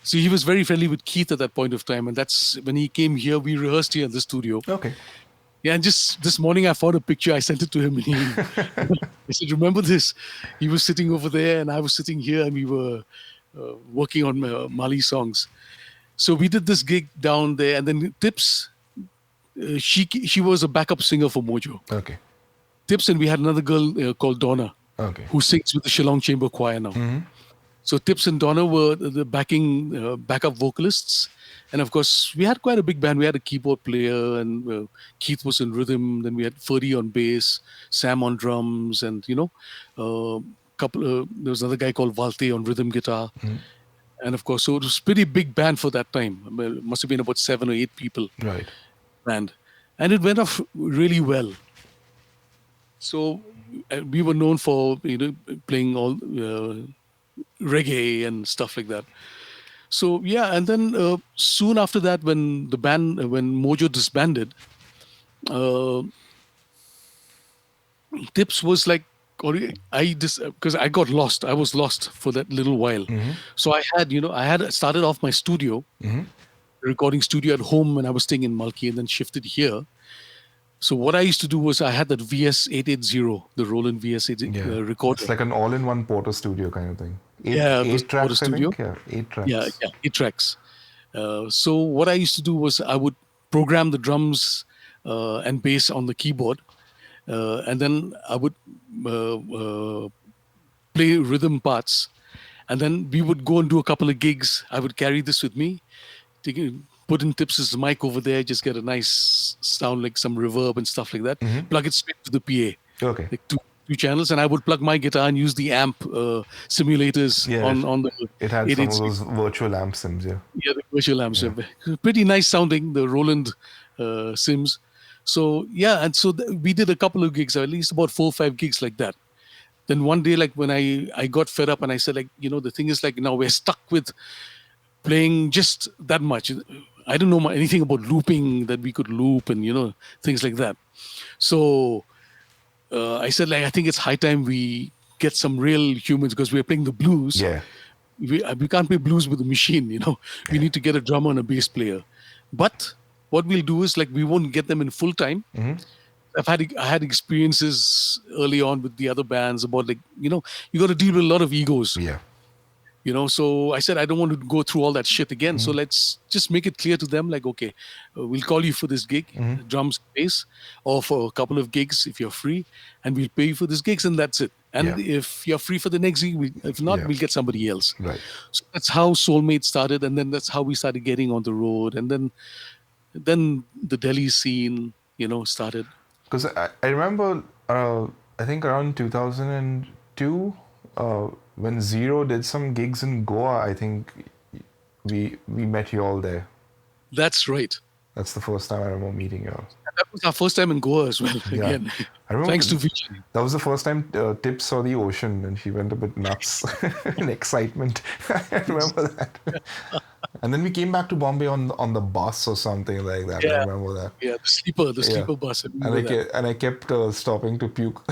So he was very friendly with Keith at that point of time. And that's when he came here, we rehearsed here in the studio. Okay. Yeah, and just this morning I found a picture, I sent it to him, and I said, remember this? He was sitting over there and I was sitting here, and we were working on Mali songs. So we did this gig down there, and then Tips, she was a backup singer for Mojo. Okay. Tips, and we had another girl called Donna, Okay. who sings with the Shillong Chamber Choir now. So Tips and Donna were the backup vocalists. And of course, we had quite a big band. We had a keyboard player, and Keith was in rhythm. Then we had Ferdy on bass, Sam on drums, and there was another guy called Valte on rhythm guitar. And of course, so it was a pretty big band for that time. I mean, it must have been about 7 or 8 people. Right. Band, and it went off really well. So we were known for playing all reggae and stuff like that. So yeah, and then soon after that, when Mojo disbanded, Tips was like, because I got lost. I was lost for that little while. So I had started off my studio, recording studio at home when I was staying in Malki, and then shifted here. So what I used to do was I had that VS880, the Roland VS8 recorder. It's like an all-in-one Porter studio kind of thing. Eight tracks, studio. I think. Yeah, 8 tracks. Yeah, 8 tracks. So what I used to do was I would program the drums and bass on the keyboard, and then I would play rhythm parts, and then we would go and do a couple of gigs. I would carry this with me, put in Tips' mic over there, just get a nice sound, like some reverb and stuff like that. Plug it straight to the PA. Okay. Like two channels, and I would plug my guitar and use the amp simulators on the. It had some of those virtual amp sims, yeah. Yeah, the virtual amps. Yeah. Pretty nice sounding, the Roland sims. So yeah, and so we did a couple of gigs, at least about 4 or 5 gigs like that. Then one day, like when I got fed up, and I said, like, the thing is, like, now we're stuck with playing just that much. I don't know anything about looping, that we could loop and things like that. So I said, like, I think it's high time we get some real humans, because we're playing the blues. Yeah. We can't play blues with a machine. We need to get a drummer and a bass player. But what we'll do is, like, we won't get them in full time. I had experiences early on with the other bands about like you got to deal with a lot of egos. Yeah. So I said I don't want to go through all that shit again. So Mm-hmm. let's just make it clear to them like, okay, we'll call you for this gig, Mm-hmm. drums, bass, or for a couple of gigs if you're free, and we'll pay you for these gigs, and that's it. Yeah. And if you're free for the next gig, if not, Yeah. we'll get somebody else. Right. So that's how Soulmate started, and then that's how we started getting on the road, and then the Delhi scene, started. Because I remember, I think around 2002, when Zero did some gigs in Goa, I think we met you all there. That's right. That's the first time I remember meeting you all. And that was our first time in Goa as well. Yeah. Again, I remember thanks to Vijay. that was the first time Tip saw the ocean and she went a bit nuts in excitement. I remember that. And then we came back to Bombay on the bus or something like that. I Yeah, remember that. yeah, the Yeah. sleeper bus. I And remember that. I kept stopping to puke.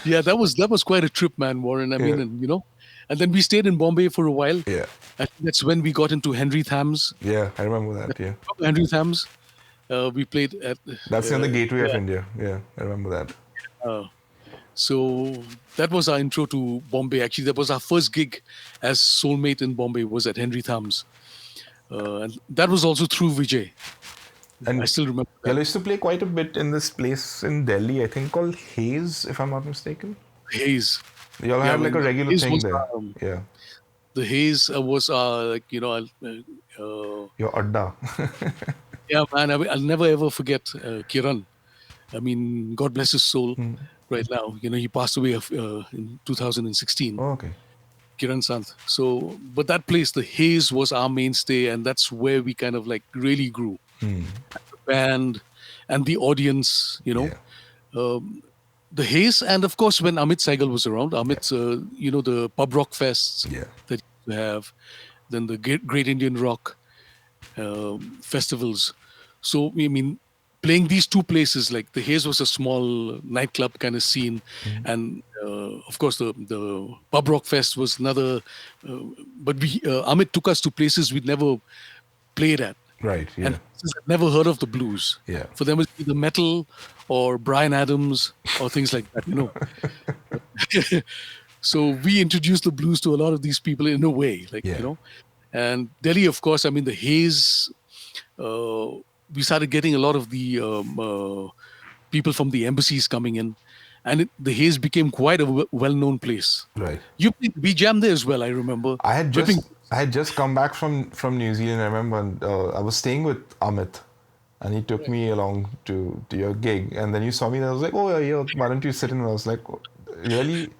Yeah, that was quite a trip, man, Warren. I Yeah. mean, and then we stayed in Bombay for a while. Yeah. I think that's when we got into Henry Thams. Yeah, I remember that. Yeah. Henry Thams. We played at. That's in the gateway of yeah. India. Yeah, I remember that. So that was our intro to Bombay. Actually, that was our first gig as Soulmate in Bombay. Was at Henry Thams, and that was also through Vijay. And I still remember yeah, I that. used to play quite a bit in this place in Delhi, I think called Haze, if I'm not mistaken. Haze. You all Yeah, had like a regular Haze thing was, there. Yeah. the Haze was like Your adda. yeah, man. I'll never ever forget Kiran. I mean, God bless his soul. Right now, he passed away in 2016. Oh, okay. Kiran Sant. So, but that place, the Haze, was our mainstay, and that's where we kind of like really grew. The band and the audience, Yeah. the Haze, and of course when Amit Saigal was around, Amit's, the pub rock fests Yeah. that you have, then the Great Indian Rock festivals. So I mean, playing these two places, like the Haze was a small nightclub kind of scene, and of course the pub rock fest was another. But Amit took us to places we'd never played at. Right. Yeah. And I'd never heard of the blues. Yeah. For them, it's either metal or Brian Adams or things like that, So we introduced the blues to a lot of these people in a way, like, Yeah. And Delhi, of course, I mean, the Haze, we started getting a lot of the people from the embassies coming in. And the Haze became quite a well-known place. Right. We jammed there as well, I remember. I had Whipping- just come back from New Zealand. I remember I was staying with Amit, and he took me along to your gig. And then you saw me, and I was like, "Oh yeah, why don't you sit in?" And I was like, "Really?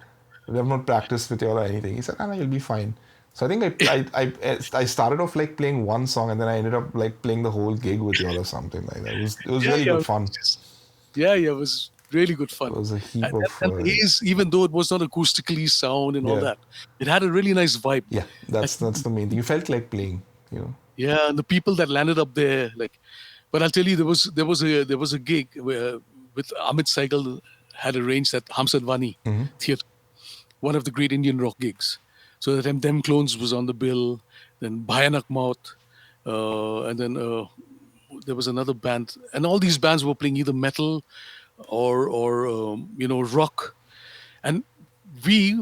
We have not practiced with you or anything." He said, "Ah, no, you'll be fine." So I think I started off like playing one song, and then I ended up like playing the whole gig with you all or something like that. It was really good fun. Yeah, it was really good fun. It was a heap And of the Haze, even though it was not acoustically sound and all Yeah. that, it had a really nice vibe. yeah. That's the main thing. You felt like playing. Yeah, and the people that landed up there, like, but I'll tell you, there was a gig where with Amit Saigal had arranged at Hamsad Vani Theatre, one of the Great Indian Rock gigs. So that Them Clones was on the bill, then Bhayanak Maut, and then there was another band, and all these bands were playing either metal or rock, and we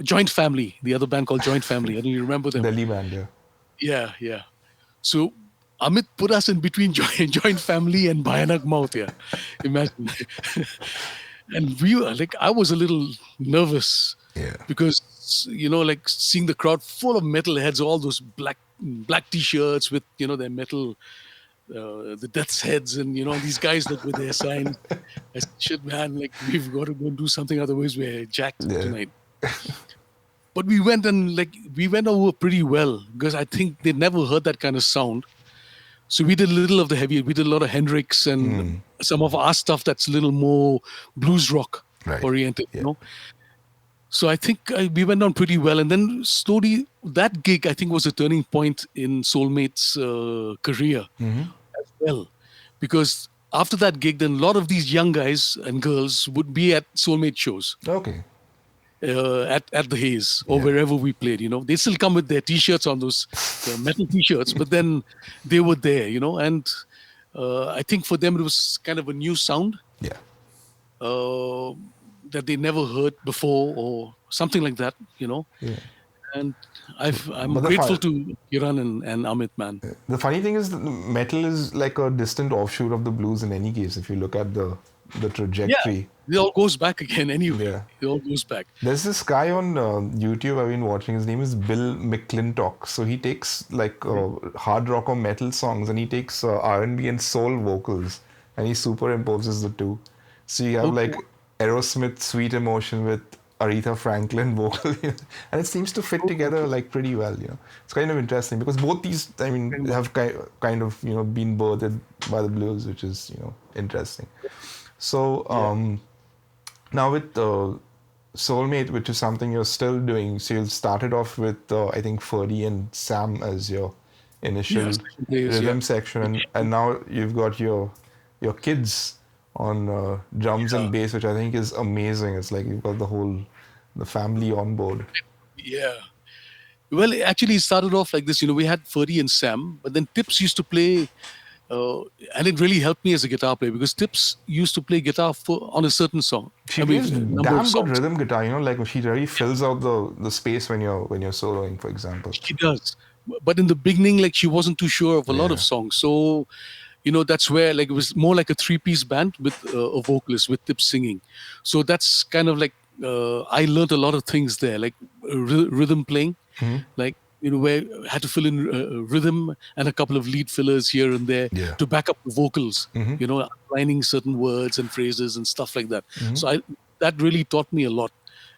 Joint Family, the other band called Joint Family. I don't you remember them? Delhi band, yeah. Yeah, yeah. So Amit put us in between Joint Family and Bhayanak Maut. Yeah, imagine. And we were like, I was a little nervous Yeah. because like seeing the crowd full of metalheads, all those black t-shirts with their metal, the death's heads, and these guys like with their signs. I said, shit, man, like we've got to go and do something, otherwise we're jacked Yeah. tonight. But we went over pretty well because I think they'd never heard that kind of sound. So we did a little of the heavy. We did a lot of Hendrix and some of our stuff that's a little more blues rock Right. oriented, Yeah. So I think we went on pretty well. And then slowly, that gig, I think, was a turning point in Soulmate's career as well. Because after that gig, then a lot of these young guys and girls would be at Soulmate shows. Okay. At the Haze or wherever we played, they still come with their t-shirts on those metal t-shirts, but then they were there, and I think for them it was kind of a new sound Yeah. uh, that they never heard before, or something like that. Yeah. And I'm But grateful to Kiran and Amit, man. the funny thing is, that metal is like a distant offshoot of the blues in any case. If you look at the Yeah, trajectory, it all goes back again anyway. yeah. It all goes back. There's this guy on YouTube I've been watching. His name is Bill McClintock. So he takes like hard rock or metal songs and he takes R&B and soul vocals and he superimposes the two. So you have Okay. like Aerosmith Sweet Emotion with Aretha Franklin vocal, and it seems to fit together Okay. like pretty well. It's kind of interesting because both these, I mean, Very much. have kind of been birthed by the blues, which is interesting. So Yeah. now with Soulmate, which is something you're still doing, so you started off with I think Ferdy and Sam as your Yeah. initial Session players. Yeah. rhythm section, and now you've got your kids on drums Yeah. and bass, which I think is amazing. It's like you've got the family on board. Yeah. Well, actually, it started off like this. We had Ferdy and Sam, but then Tips used to play, uh, and it really helped me as a guitar player because Tips used to play guitar on a certain song. She I mean, plays a number of damn good songs. rhythm guitar, like she really fills out the space when you're soloing, for example. She does. But in the beginning, like she wasn't too sure of a lot of Yeah. songs. So, that's where like it was more like a three-piece band with a vocalist with Tips singing. So that's kind of like I learned a lot of things there, like rhythm playing, Hmm. like where I had to fill in rhythm and a couple of lead fillers here and there Yeah. to back up the vocals. Hmm. Aligning certain words and phrases and stuff like that. Hmm. So that really taught me a lot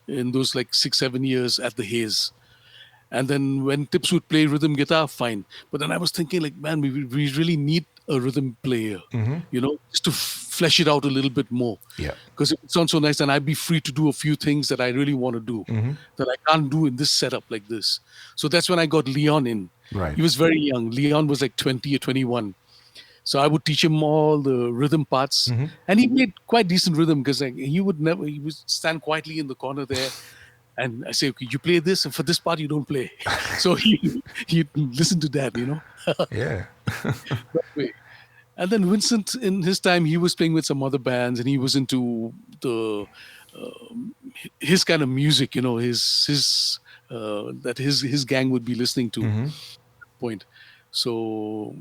in those like 6-7 years at the Haze. And then when Tips would play rhythm guitar, fine. But then I was thinking, like, man, we really need a rhythm player, Hmm. just to flesh it out a little bit more. Yeah. Because it sounds so nice, and I'd be free to do a few things that I really want to do Hmm. that I can't do in this setup like this. So that's when I got Leon in. Right. He was very young. Leon was like 20 or 21. So I would teach him all the rhythm parts, Hmm. and he made quite decent rhythm because like, he would stand quietly in the corner there, and I say, okay, you play this, and for this part you don't play. So he listened to that. Yeah. That way. And then Vincent, in his time, he was playing with some other bands, and he was into the his kind of music, his that his gang would be listening to. Hmm. Point. So,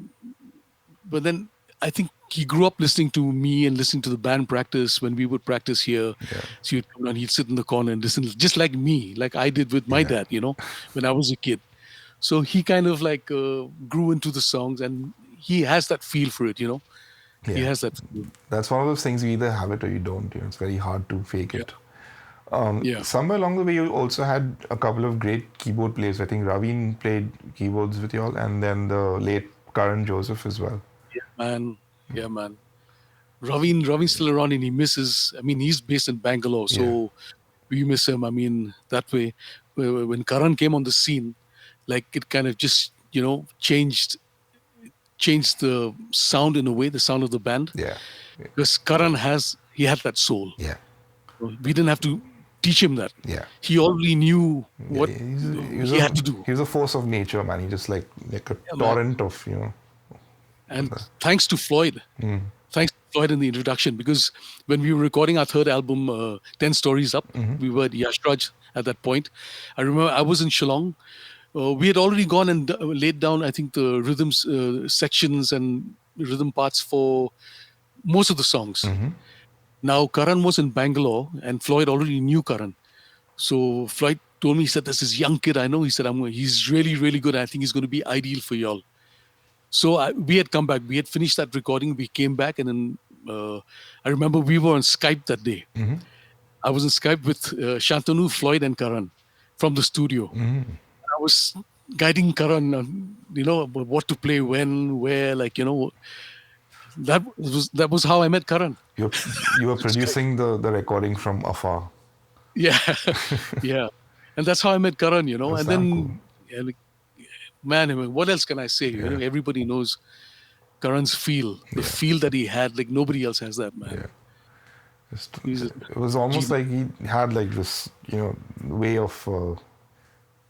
but then I think he grew up listening to me and listening to the band practice when we would practice here. Yeah. So he'd come down, he'd sit in the corner and listen, just like me, like I did with my Yeah. dad, when I was a kid. So he kind of like grew into the songs, and he has that feel for it. He Yeah. has that feel. That's one of those things you either have it or you don't. It's very hard to fake Yeah. it. Yeah. Somewhere along the way, you also had a couple of great keyboard players. I think Raveen played keyboards with you all, and then the late Karan Joseph as well. Yeah, man. Yeah, man. Raveen's still around and he misses. I mean, he's based in Bangalore, Yeah. so we miss him. I mean, that way, when Karan came on the scene, like it kind of just changed the sound in a way, the sound of the band, Yeah. because he had that soul. Yeah. We didn't have to teach him that. Yeah. He already knew Yeah. what He was he had to do. a force of nature, man. He just like a Yeah, man. torrent of And thanks to Floyd, Mm. thanks to Floyd in the introduction, because when we were recording our third album, 10 Stories Up, we were at Yashraj at that point. I remember I was in Shillong. We had already gone and laid down, I think, the rhythms sections and rhythm parts for most of the songs. Now, Karan was in Bangalore, and Floyd already knew Karan. So Floyd told me, he said, "There's this young kid I know." He said, "He's really, really good. I think he's going to be ideal for y'all." So we had come back. We had finished that recording. We came back, and then I remember we were on Skype that day. I was on Skype with Shantanu, Floyd, and Karan from the studio. I was guiding Karan on, about what to play when, where, that was how I met Karan. You were producing the recording from afar. Yeah, yeah, and that's how I met Karan. That's And damn cool. then, yeah, man, I mean, what else can I say? Yeah. Everybody knows Karan's feel, the feel that he had. Like nobody else has that, man. Yeah. He's a It was almost genius. like he had like this, way of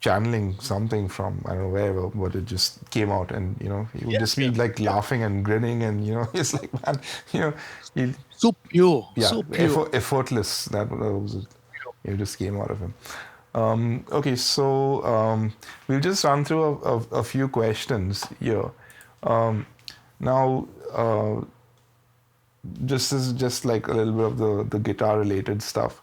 channeling something from I don't know wherever, but it just came out, and he would just Yes, be yeah, like yeah. laughing and grinning, and it's like, man, you know, he, So pure, yeah, so pure. effortless. That was it. It just came out of him. Okay, so we'll just run through a few questions here. Um, now, this is just like a little bit of the guitar related stuff.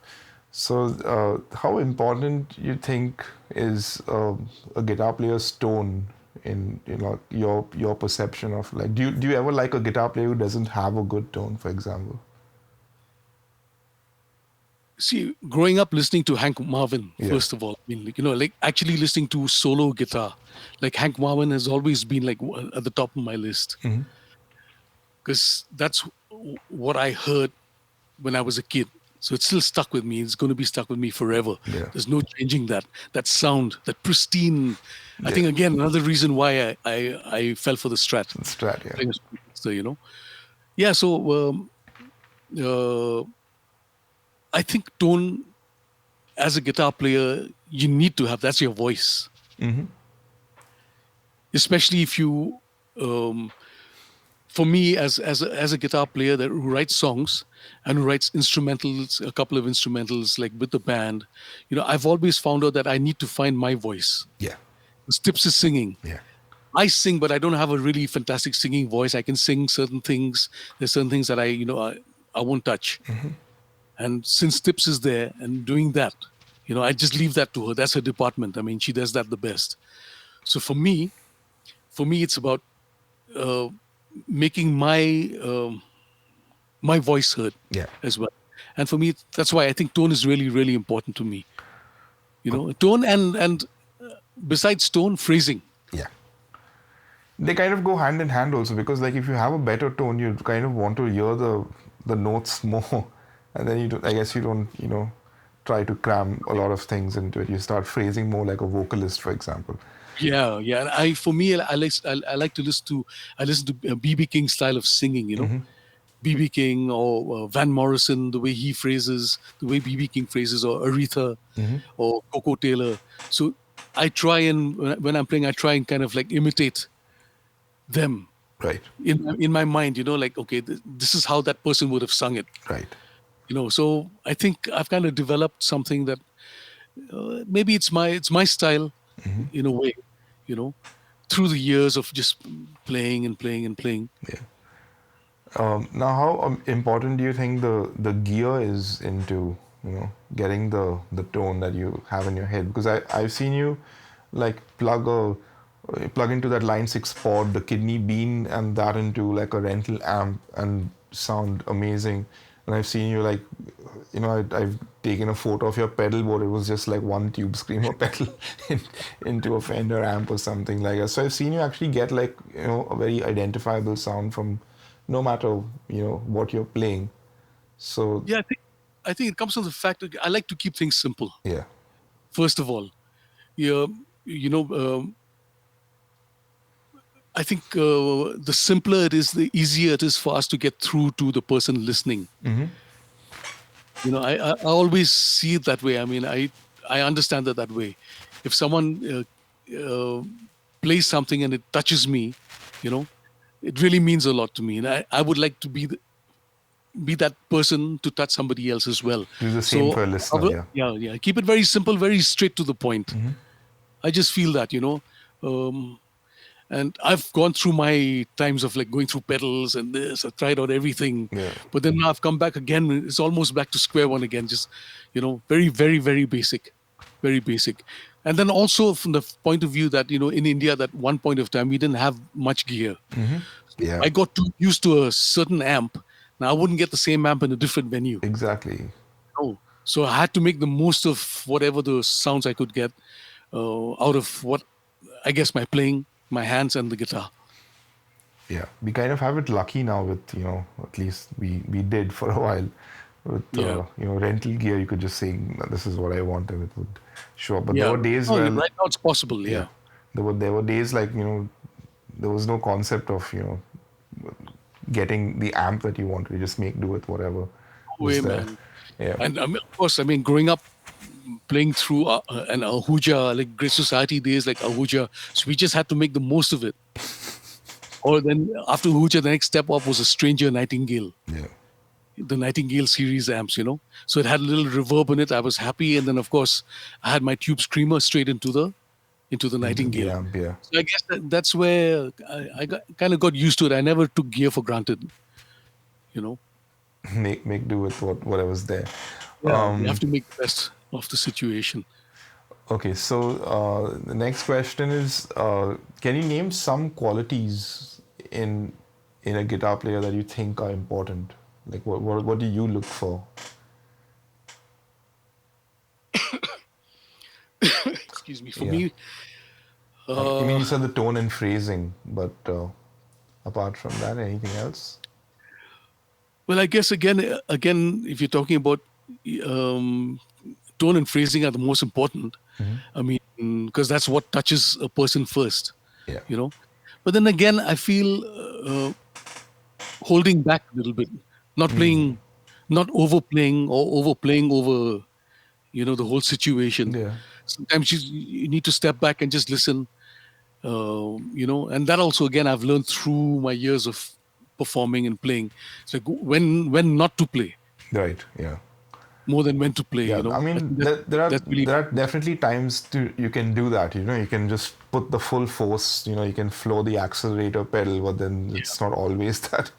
So, how important you think is a guitar player's tone in your perception of, like, do you ever like a guitar player who doesn't have a good tone, for example? See, growing up listening to Hank Marvin, Yeah. first of all, I mean, like actually listening to solo guitar, like Hank Marvin has always been like at the top of my list Hmm. because that's what I heard when I was a kid. So it's still stuck with me. It's going to be stuck with me forever. Yeah. There's no changing that. That sound, that pristine. I Yeah. think again another reason why I fell for the Strat, Strat. Yeah. playing a Stratocaster. Yeah. So uh, I think tone as a guitar player you need to have. That's your voice, Hmm. especially if you. Um, for me, as a guitar player that who writes songs and who writes instrumentals, a couple of instrumentals like with the band, I've always found out that I need to find my voice. Yeah. Tips is singing. Yeah. I sing, but I don't have a really fantastic singing voice. I can sing certain things. There's certain things that I won't touch. And since Tips is there and doing that, I just leave that to her. That's her department. I mean, she does that the best. So for me, it's about uh, making my voice heard Yeah. as well. And for me, that's why I think tone is really, really important to me. Tone and besides tone, phrasing. Yeah. They kind of go hand in hand also, because like if you have a better tone, you kind of want to hear the notes more, and then I guess you don't try to cram a lot of things into it. You start phrasing more like a vocalist, for example. Yeah, yeah. And for me, I like to listen to BB King style of singing. BB King or Van Morrison, the way he phrases, the way BB King phrases, or Aretha or Coco Taylor. So I try and when I'm playing, I try and kind of like imitate them Right. in my mind. Like okay, this is how that person would have sung it. Right. So I think I've kind of developed something that maybe it's my style in a way. You know, through the years of just playing and playing and playing. Yeah. Now, how important do you think the gear is into getting the tone that you have in your head? Because I've seen you like plug into that line 6 pod, the kidney bean, and that into like a rental amp and sound amazing. And I've seen you like I've taken a photo of your pedal board. It was just like one tube screamer pedal into a Fender amp or something like that. So I've seen you actually get like a very identifiable sound from no matter what you're playing. So Yeah, I think it comes from the fact that I like to keep things simple. yeah. First of all, yeah, you know, I think the simpler it is, the easier it is for us to get through to the person listening. Mm-hmm. I always see it that way. I mean, I understand that way. If someone plays something and it touches me, you know, it really means a lot to me, and I would like to be that person to touch somebody else as well. Do the same So for a listener. Yeah. yeah, keep it very simple, very straight to the point. Mm-hmm. I just feel that. Um, and I've gone through my times of like going through pedals and this. I've tried out everything, Yeah. but then now I've come back again. It's almost back to square one again. Just very, very, very basic, very basic. And then also from the point of view that in India, that one point of time we didn't have much gear. Mm-hmm. Yeah. I got too used to a certain amp. Now I wouldn't get the same amp in a different venue. Exactly. No. So I had to make the most of whatever the sounds I could get out of what I guess my playing, my hands, and the guitar. Yeah, we kind of have it lucky now with at least we did for a while with Yeah. rental gear. You could just say this is what I want and it would show up. But there Yeah. were days Oh, where right now it's possible. yeah, Yeah. there were days like there was no concept of getting the amp that you wanted. You just make do with whatever Way, was there. man. Yeah. And of course, I mean, growing up, playing through an Ahuja, like Great Society days, like Ahuja. So we just had to make the most of it. Or then after Ahuja, the next step up was a Stranger Nightingale, Yeah. the Nightingale series amps. So it had a little reverb in it. I was happy, and then of course I had my tube screamer straight into the Into the Nightingale. amp, yeah. So I guess that's where I kind of got used to it. I never took gear for granted. You know, Make do with whatever's there. yeah, you have to make the best of the situation. Okay, so the next question is, can you name some qualities in a guitar player that you think are important? Like, what do you look for? Excuse me. For Yeah, me, I mean, uh, you said the tone and phrasing, but apart from that, anything else? well, I guess again, if you're talking about um, tone and phrasing are the most important. I mean, because that's what touches a person first. Yeah. You know, but then again, I feel holding back a little bit, not playing, not overplaying or overplaying over the whole situation. Yeah. Sometimes you need to step back and just listen. And that also again I've learned through my years of performing and playing. It's like when not to play Right. Yeah. more than when to play. Yeah, I I mean, think that's really there are definitely times you can do that. You can just put the full force. You can floor the accelerator pedal, but then it's not always that.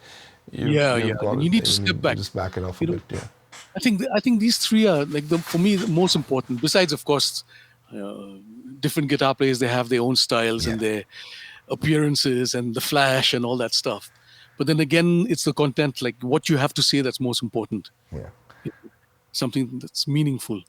yeah. You've got And it. you need to You step need to back. just back it off a You know, bit. Yeah. I think these three are like for me the most important. Besides, of course, uh, different guitar players they have their own styles Yeah. and their appearances and the flash and all that stuff. But then again, it's the content, like what you have to say, that's most important. Yeah. Something that's meaningful.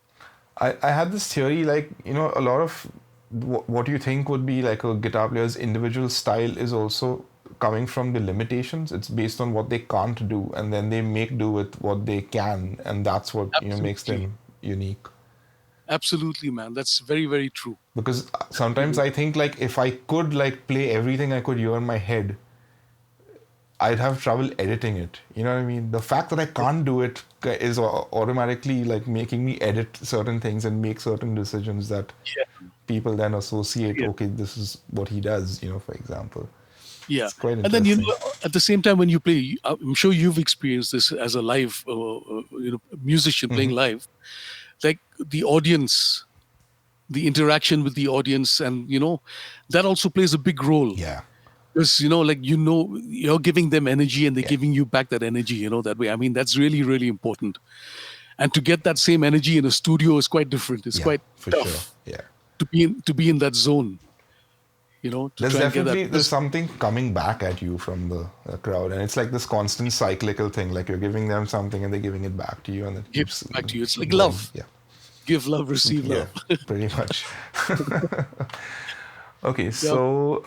I had this theory, like, a lot of what you think would be like a guitar player's individual style is also coming from the limitations. It's based on what they can't do, and then they make do with what they can, and that's what makes Absolutely. them unique. Absolutely, man. That's very, very true. Because sometimes I think, like, if I could like play everything I could hear in my head, I'd have trouble editing it. You know what I mean? The fact that I can't do it is automatically like making me edit certain things and make certain decisions that Yeah. people then associate, Yeah. okay, this is what he does, for example. Yeah. It's quite And then, interesting. at the same time, when you play, I'm sure you've experienced this as a live, musician playing live, like the audience, the interaction with the audience, and, that also plays a big role. Yeah. Because, like, you're giving them energy and they're Yeah. giving you back that energy, that way. I mean, that's really, really important. And to get that same energy in a studio is quite different. It's Yeah, quite for sure. tough Yeah. to be in that zone, to There's try and get that. there's something coming back at you from the crowd, and it's like this constant cyclical thing. Like you're giving them something, and they're giving it back to you, and it Give keeps back to you. It's like going. love. Yeah, Give love, receive yeah, love. pretty much. Okay, Yep. so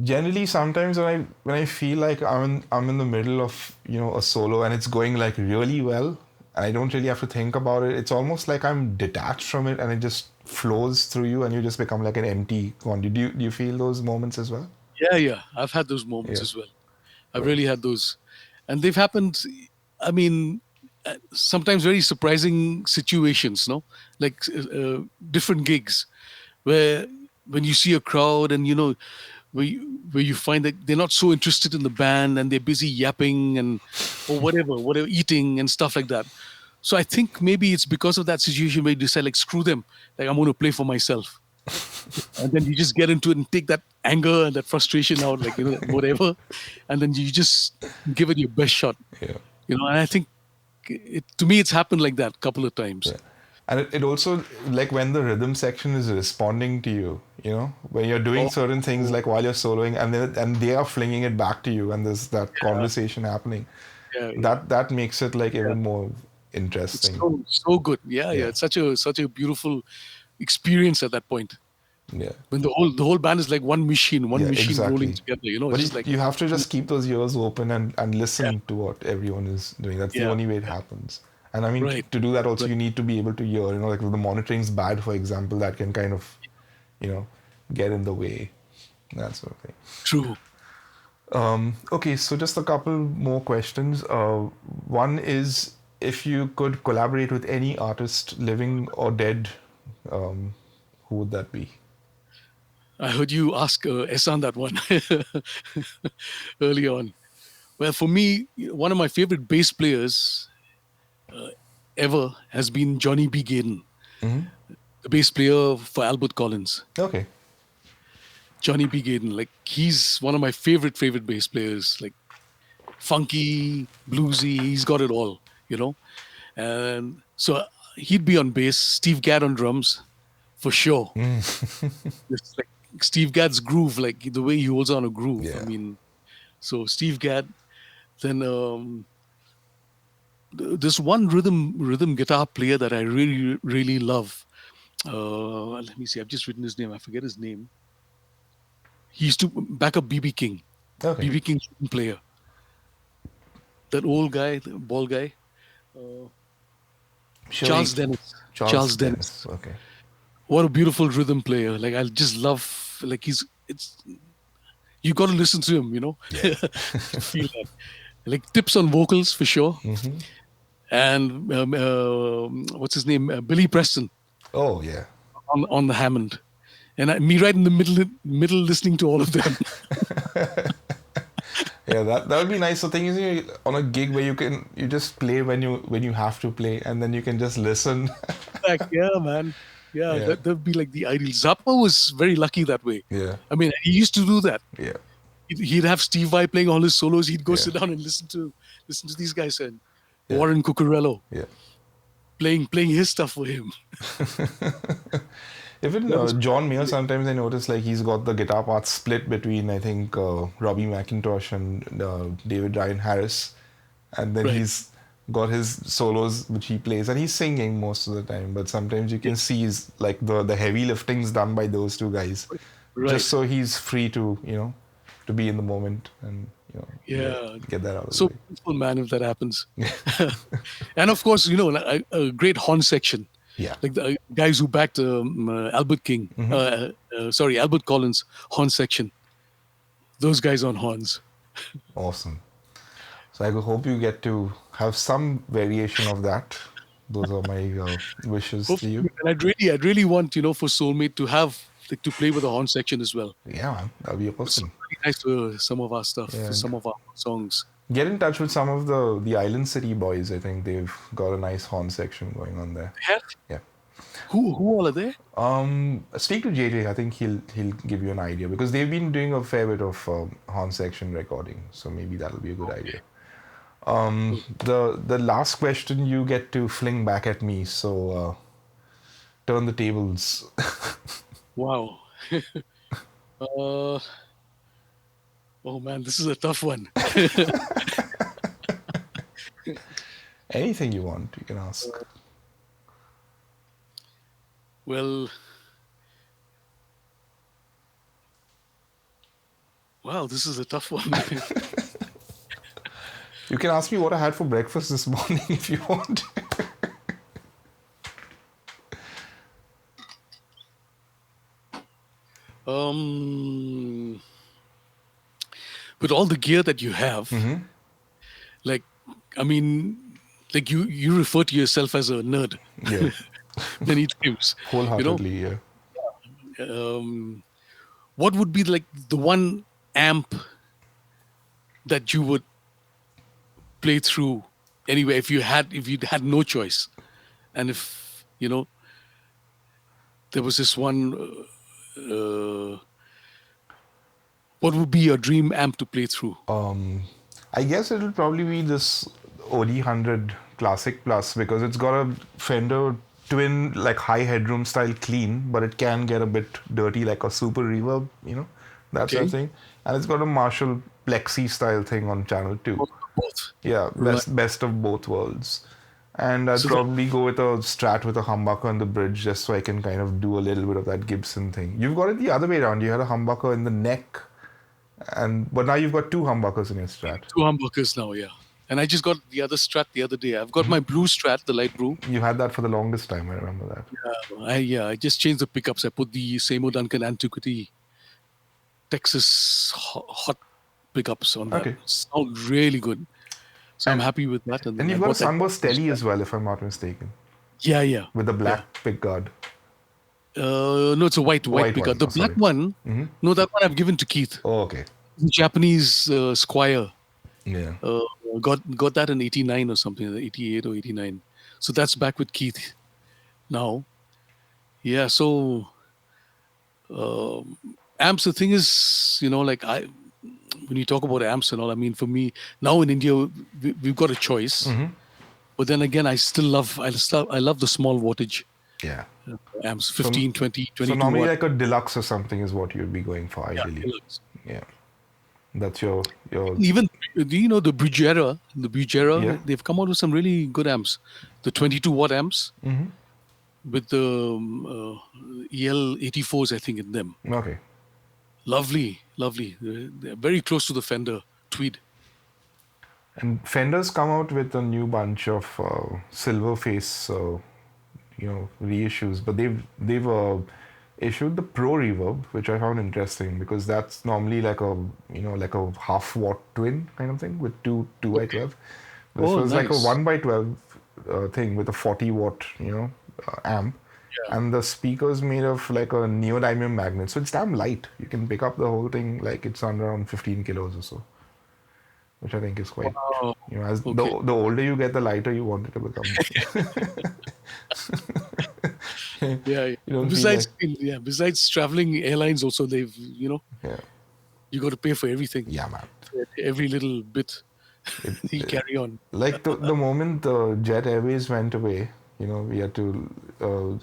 generally, sometimes when I feel like I'm in the middle of a solo and it's going like really well, and I don't really have to think about it. It's almost like I'm detached from it, and it just flows through you, and you just become like an empty quantity. Do you feel those moments as well? Yeah. I've had those moments Yeah. as well. I've really had those. And they've happened, I mean, sometimes very surprising situations, no? Like different gigs where when you see a crowd and, where you find that they're not so interested in the band and they're busy yapping and or whatever, eating and stuff like that. So I think maybe it's because of that situation where you decide, like, screw them, like I'm going to play for myself, and then you just get into it and take that anger and that frustration out, like whatever, and then you just give it your best shot, Yeah. And I think to me it's happened like that a couple of times. Yeah. And it also, like when the rhythm section is responding to you, when you're doing Oh, certain things like while you're soloing, and they are flinging it back to you, and there's that conversation happening. yeah. That makes it like Yeah. even more It's interesting. so good. Yeah. Yeah. It's such a beautiful experience at that point Yeah. when the whole band is like one machine, Yeah, rolling exactly. together. But It's just like you have to just keep those ears open and yeah, listen to what everyone is doing. That's the yeah, only way it happens. And I mean, right, to do that also, right. you need to be able to hear, like if the monitoring's bad, for example, that can kind of, you know, get in the way, that sort of thing. True. Okay, so just a couple more questions. One is, if you could collaborate with any artist, living or dead, um, who would that be? I heard you ask Ehsan that one early on. Well, for me, one of my favorite bass players ever has been Johnny B. Gaden, Hmm. the bass player for Albert Collins. Okay. Johnny B. Gaden, like he's one of my favorite bass players. Like funky, bluesy, he's got it all, you know. And so he'd be on bass, Steve Gadd on drums, for sure. It's like Steve Gadd's groove, like the way he holds on a groove. I Yeah. mean, so Steve Gadd. Then this one rhythm guitar player that I really love. Let me see. I've just written his name. I forget his name. He used to back up BB King. Okay. BB King player. That old guy, the bald guy. Uh, Surely Charles Dennis. Charles Charles Dennis. Dennis. Okay. What a beautiful rhythm player. Like I just love. Like it's. You got to listen to him. You know, Yeah. to feel that. Like tips on vocals for sure. Hmm. And what's his name? Billy Preston Oh yeah. on the Hammond. And me right in the middle listening to all of them. Yeah, that would be nice. The thing is, on a gig where you just play when you have to play, and then you can just listen. Like, yeah, man. Yeah, Yeah. that'd be like the ideal. Zappa was very lucky that way. Yeah. I mean, he used to do that. Yeah. He'd have Steve Vai playing all his solos. He'd go Yeah. sit down and listen to these guys and Yeah. Warren Cucurello Yeah. playing his stuff for him. Even That was John Mayer, sometimes I notice like he's got the guitar parts split between, I think, Robbie McIntosh and David Ryan Harris, and then right. he's got his solos which he plays, and he's singing most of the time. But sometimes you can see his, like the heavy liftings done by those two guys, Right. just so he's free to to be in the moment and Yeah. get that out of So the way. beautiful, man, if that happens. And of course, a great horn section. Yeah. Like the guys who backed Albert King, Albert Collins horn section. Those guys on horns. Awesome. So I hope you get to have some variation of that. Those are my wishes to you. And I'd really want for Soulmate to have like to play with the horn section as well. Yeah, man, that'd be So awesome. really nice for some of our stuff, Yeah. for some of our songs. Get in touch with some of the Island City boys. I think they've got a nice horn section going on there. Have? Yeah. Who all are there? Speak to JJ. I think he'll give you an idea because they've been doing a fair bit of horn section recording. So maybe that'll be a good idea. The last question you get to fling back at me. So turn the tables. Wow. Oh man, this is a tough one. Anything you want, you can ask. Well, wow, this is a tough one. You can ask me what I had for breakfast this morning if you want. With all the gear that you have, like, I mean, like you refer to yourself as a nerd Yeah, many times. wholeheartedly. Yeah. What would be like the one amp that you would play through anyway if you had no choice, and if there was this one, what would be your dream amp to play through? I guess it'll probably be this OD100 Classic Plus because it's got a Fender twin, like high headroom style clean, but it can get a bit dirty like a super reverb, that sort of Okay. thing. And it's got a Marshall Plexi style thing on channel 2. Both. Yeah, Right. best of both worlds. And I'd So probably go with a Strat with a humbucker on the bridge just so I can kind of do a little bit of that Gibson thing. You've got it the other way around. You had a humbucker in the neck, but now you've got two humbuckers in your Strat. two humbuckers now, yeah. And I just got the other Strat the other day. I've got my blue Strat, the light blue. You had that for the longest time, I remember that. I just changed the pickups. I put the Samo Duncan Antiquity Texas hot pickups on that. Okay. Sound really good. So I'm happy with that. And And then I you've got a bought that. sunburst telly as well, if I'm not mistaken, Yeah, yeah, with the yeah. black pick guard. No, it's a white White one. pickup. The Oh, black sorry. one, no, that one I've given to Keith, Oh, okay. the Japanese squire. Yeah. Uh, got that in '89 or something, 88 or '89. So that's back with Keith now. Yeah. So amps. The thing is, like when you talk about amps and all, I mean, for me now in India, we've got a choice. But then again, I love the small wattage Yeah. amps, So, 15, 20, so 22 normally watt. like a deluxe or something is what you'd be going for Yeah, ideally. deluxe. Yeah. That's your Even do you know the Brugera? The yeah. Brugera, they've come out with some really good amps. The 22 watt amps with the EL 84s, I think, in them. Okay. Lovely, lovely. They're very close to the Fender Tweed. And Fender's come out with a new bunch of silver face, reissues, but they've issued the Pro Reverb, which I found interesting because that's normally like a half watt twin kind of thing with two by Okay. 12. This Oh, was like a nice. 1 by 12 thing with a 40 watt amp, Yeah. and the speakers made of like a neodymium magnet, so it's damn light. You can pick up the whole thing like it's under around 15 kilos or so, which I think is quite, Wow. as Okay. the older you get, the lighter you want it to become. Yeah. Yeah. You don't feel like, Besides traveling airlines, also they've yeah, you got to pay for everything, yeah, man. every little bit It, you carry on. like the moment Jet Airways went away, we had to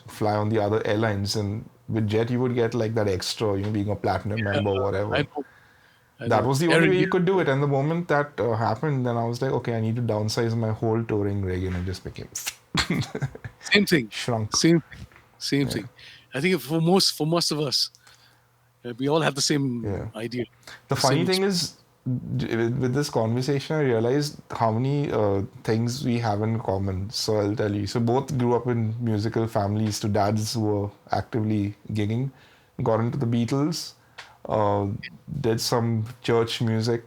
fly on the other airlines, and with Jet you would get like that extra, being a platinum member or I whatever. know. I That know. was the Air only way India. you could do it. And the moment that happened, then I was like, okay, I need to downsize my whole touring rig, and it just became Same thing. shrunk. Same thing. Same thing. I think for most of us, we all have the Yeah. same idea. The The funny same thing is, with this conversation, I realized how many things we have in common. So I'll tell you. So both grew up in musical families to dads who were actively gigging, got into the Beatles, uh, did some church music,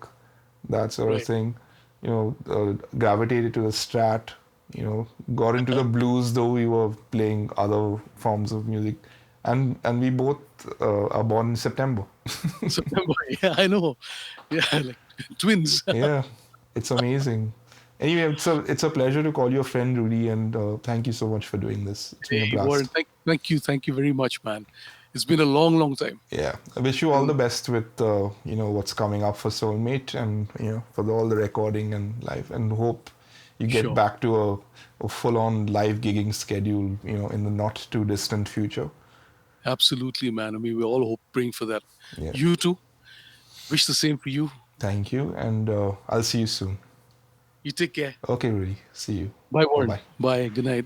that sort of right. thing. Gravitated to the Strat. Got into the blues, though we were playing other forms of music, and we both are born in September. September. Yeah, I know. Yeah, like twins. Yeah, it's amazing. Anyway, it's a pleasure to call you a friend, Rudy, and thank you so much for doing this. It's been a Hey, Warren, blast. thank you very much, man. It's been a long, long time. Yeah, I wish you all the And best with what's coming up for Soulmate, and for all the recording and live, and hope you get sure, back to a full-on live gigging schedule, in the not too distant future. absolutely, man. I mean, we're all praying for that. Yeah, You too. Wish the same for you. thank you, and I'll see you soon. You take care. Okay, Rudy, see you. Bye, Bye Warren. bye. Bye. Good night.